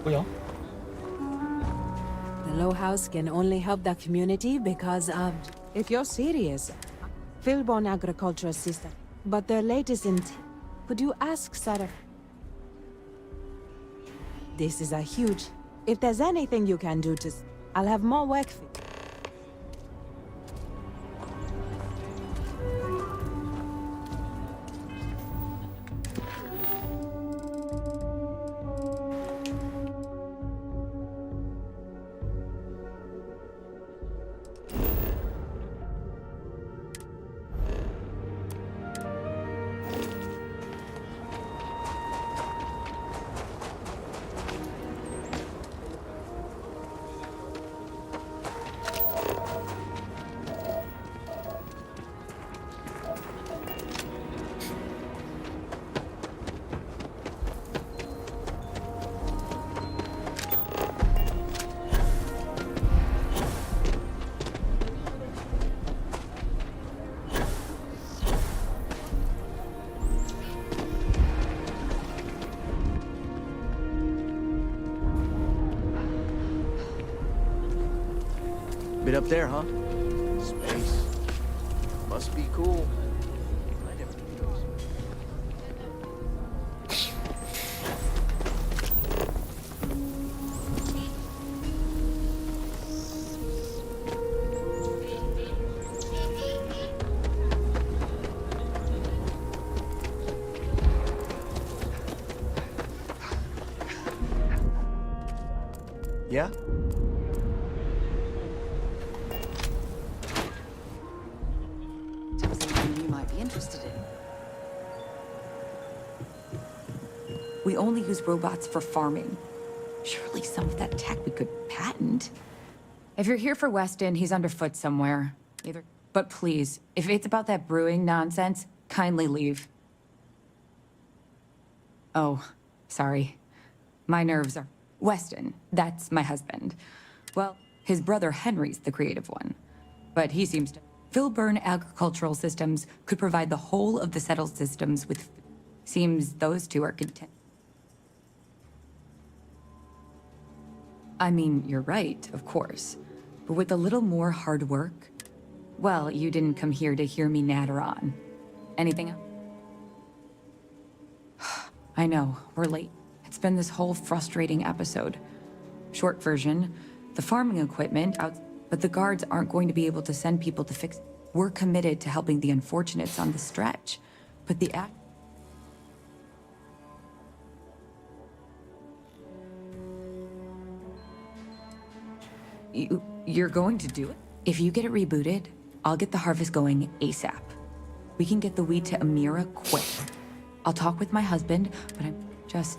뭐야? The low house can only help the community because of... If you're serious, Philborn agriculture assistant. But their latest could you ask Sarah? This is a huge... If there's anything you can do to... I'll have more work for you. bit up there, huh? Space. Must be cool. I never knew those. Yeah? Something you might be interested in. We only use robots for farming. Surely some of that tech we could patent. If you're here for Weston, he's underfoot somewhere. But please, if it's about that brewing nonsense, kindly leave. Oh, sorry. My nerves are... Weston, that's my husband. Well, his brother Henry's the creative one. But he seems to... Filburn Agricultural Systems could provide the whole of the settled systems with... Seems those two are content. I mean, you're right, of course. But with a little more hard work... Well, you didn't come here to hear me natter on. Anything else? I know, we're late. It's been this whole frustrating episode. Short version, the farming equipment out, but the guards aren't going to be able to send people to fix it. We're committed to helping the unfortunates on the stretch, but the act... You're going to do it? If you get it rebooted, I'll get the harvest going ASAP. We can get the wheat to Amira quick. I'll talk with my husband, but I'm just...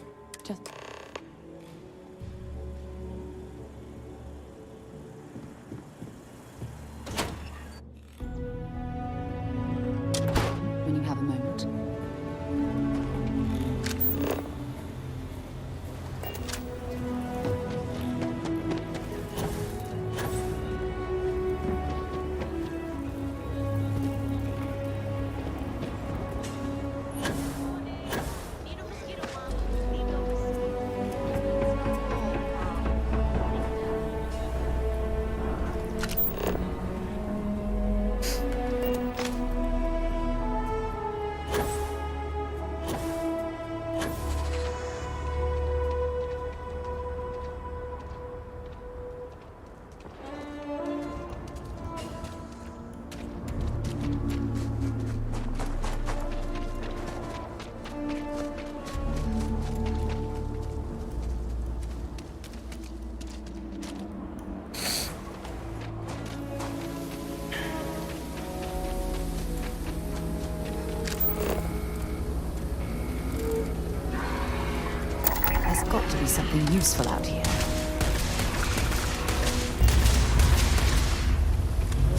When you have a moment. There's got to be something useful out here.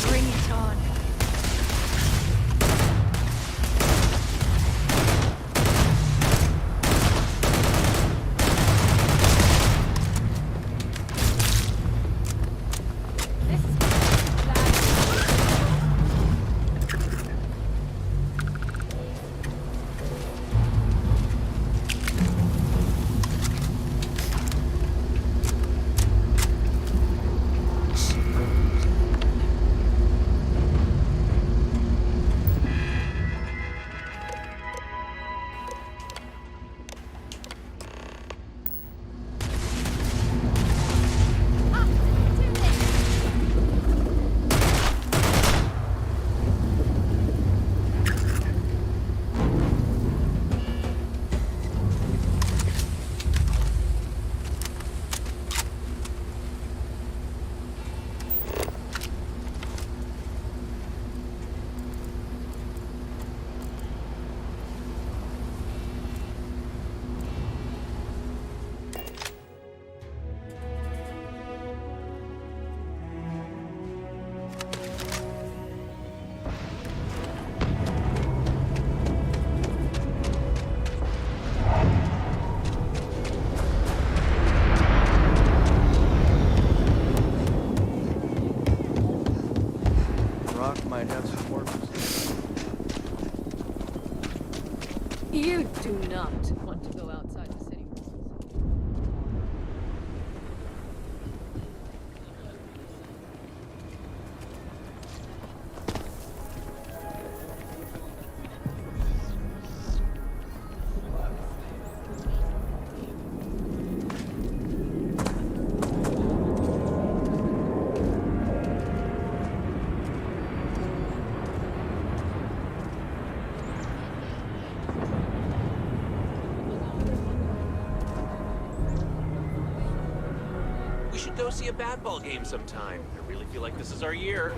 Bring it on. Might have some more. You do not want to go outside the city. should go see a bad ball game sometime. I really feel like this is our year.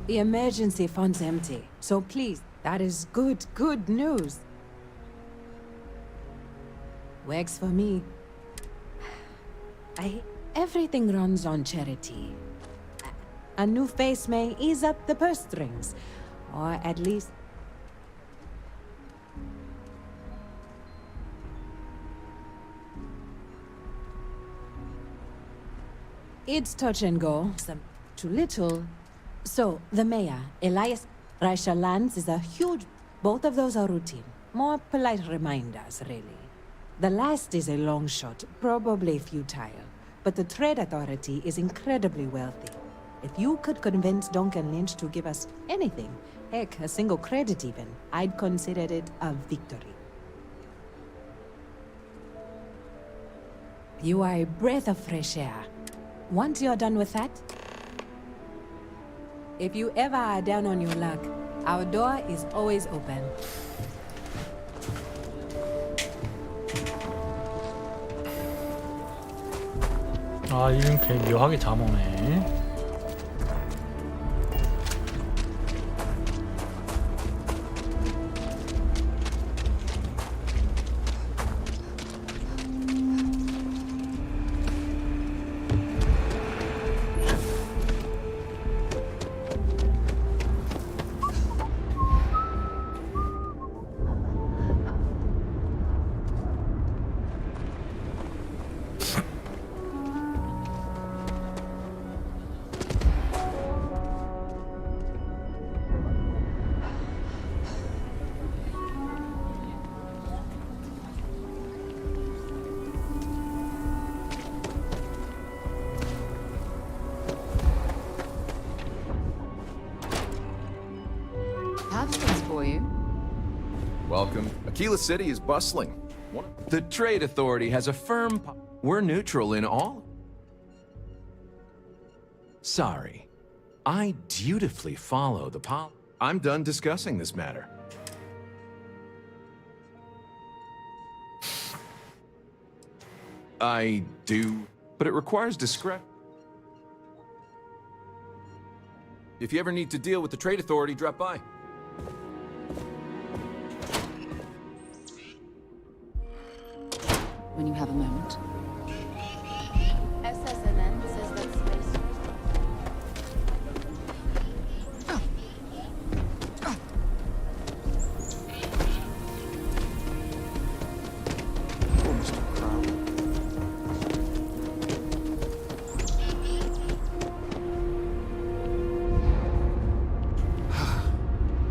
The emergency fund's empty, so please, that is good news. Works for me. Everything runs on charity. A new face may ease up the purse strings, or at least... It's touch and go, some too little. So, the mayor, Elias Raisha Lands, is a huge... Both of those are routine. More polite reminders, really. The last is a long shot, probably futile. But the trade authority is incredibly wealthy. If you could convince Duncan Lynch to give us anything, heck, a single credit even, I'd consider it a victory. You are a breath of fresh air. Once you're done with that, if you ever are down on your luck, our door is always open. 아, 이름 그냥 묘하게 잠오네. Welcome. Aquila City is bustling. The Trade Authority has a firm... We're neutral in all... Sorry. I dutifully follow the policy. I'm done discussing this matter. I do, but it requires discretion. If you ever need to deal with the Trade Authority, drop by. When you have a moment. SSNN says that space...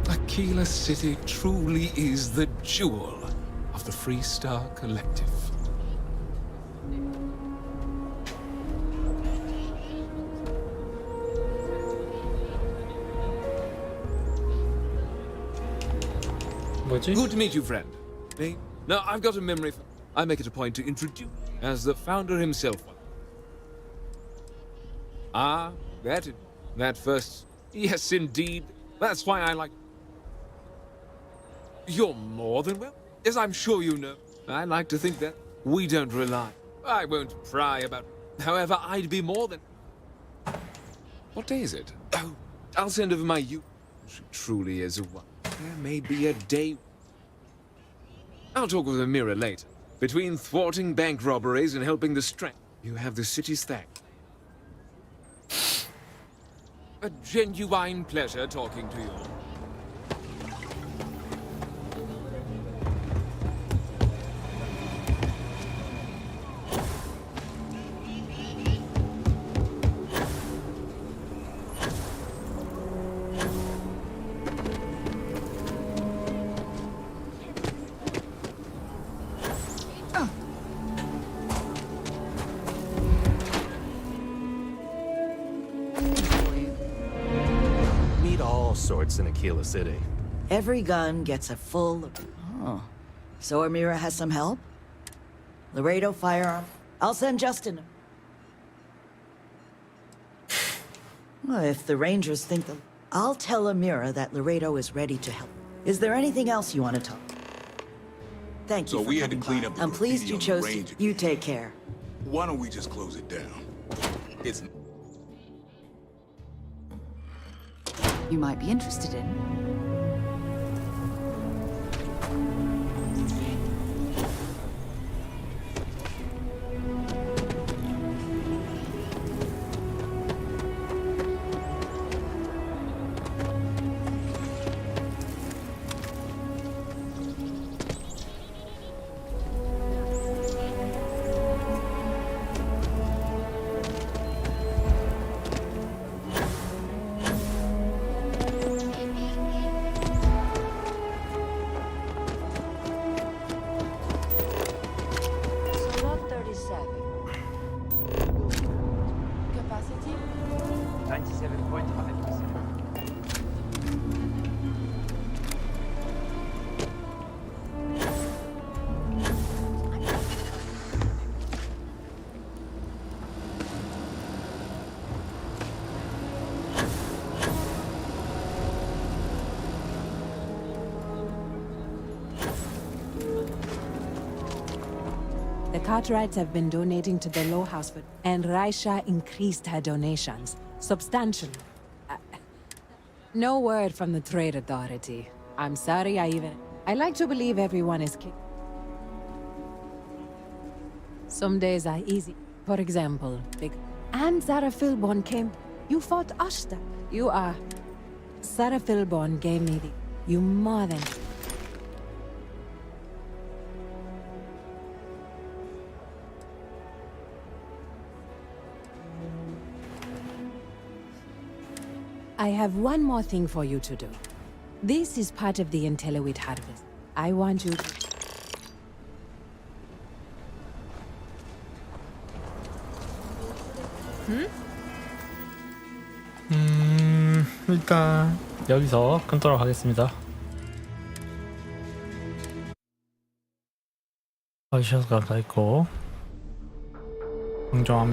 Aquila City truly is the jewel of the Freestar Collective. Good to meet you, friend. Now, I've got a memory. I make it a point to introduce as the founder himself. Ah, that first. Yes, indeed. That's why I like... You're more than well. As I'm sure you know. I like to think that we don't rely. I won't pry about... However, I'd be more than... What day is it? Oh, I'll send over my you. She truly is a one. There may be a day... I'll talk with the mirror later. Between thwarting bank robberies and helping the strength, you have the city's thanks. A genuine pleasure talking to you. Sorts in Aquila City. Every gun gets a full... Oh. So Amira has some help? Laredo firearm? I'll send Justin. Well, if the Rangers think that... I'll tell Amira that Laredo is ready to help. Is there anything else you want to talk? Thank you So for we had to coming clean by. up the I'm pleased graffiti you on the chose to... range You take care. Why don't we just close it down? It's... You might be interested in. So lot 37. Capacity? 97.5%. The Cartwrights have been donating to the Low House for... And Raisha increased her donations substantially. No word from the Trade Authority. I'm sorry I like to believe everyone is Some days are easy. For example, And Sarah Philborn came... You fought Ashta. You are... Sarah Philborn gave me the... You more than... I have one more thing for you to do. This is part of the Intelliwit harvest. I want you to... 일단 여기서 끊도록 하겠습니다. 봐주셔서 감사했고, 공정합니다.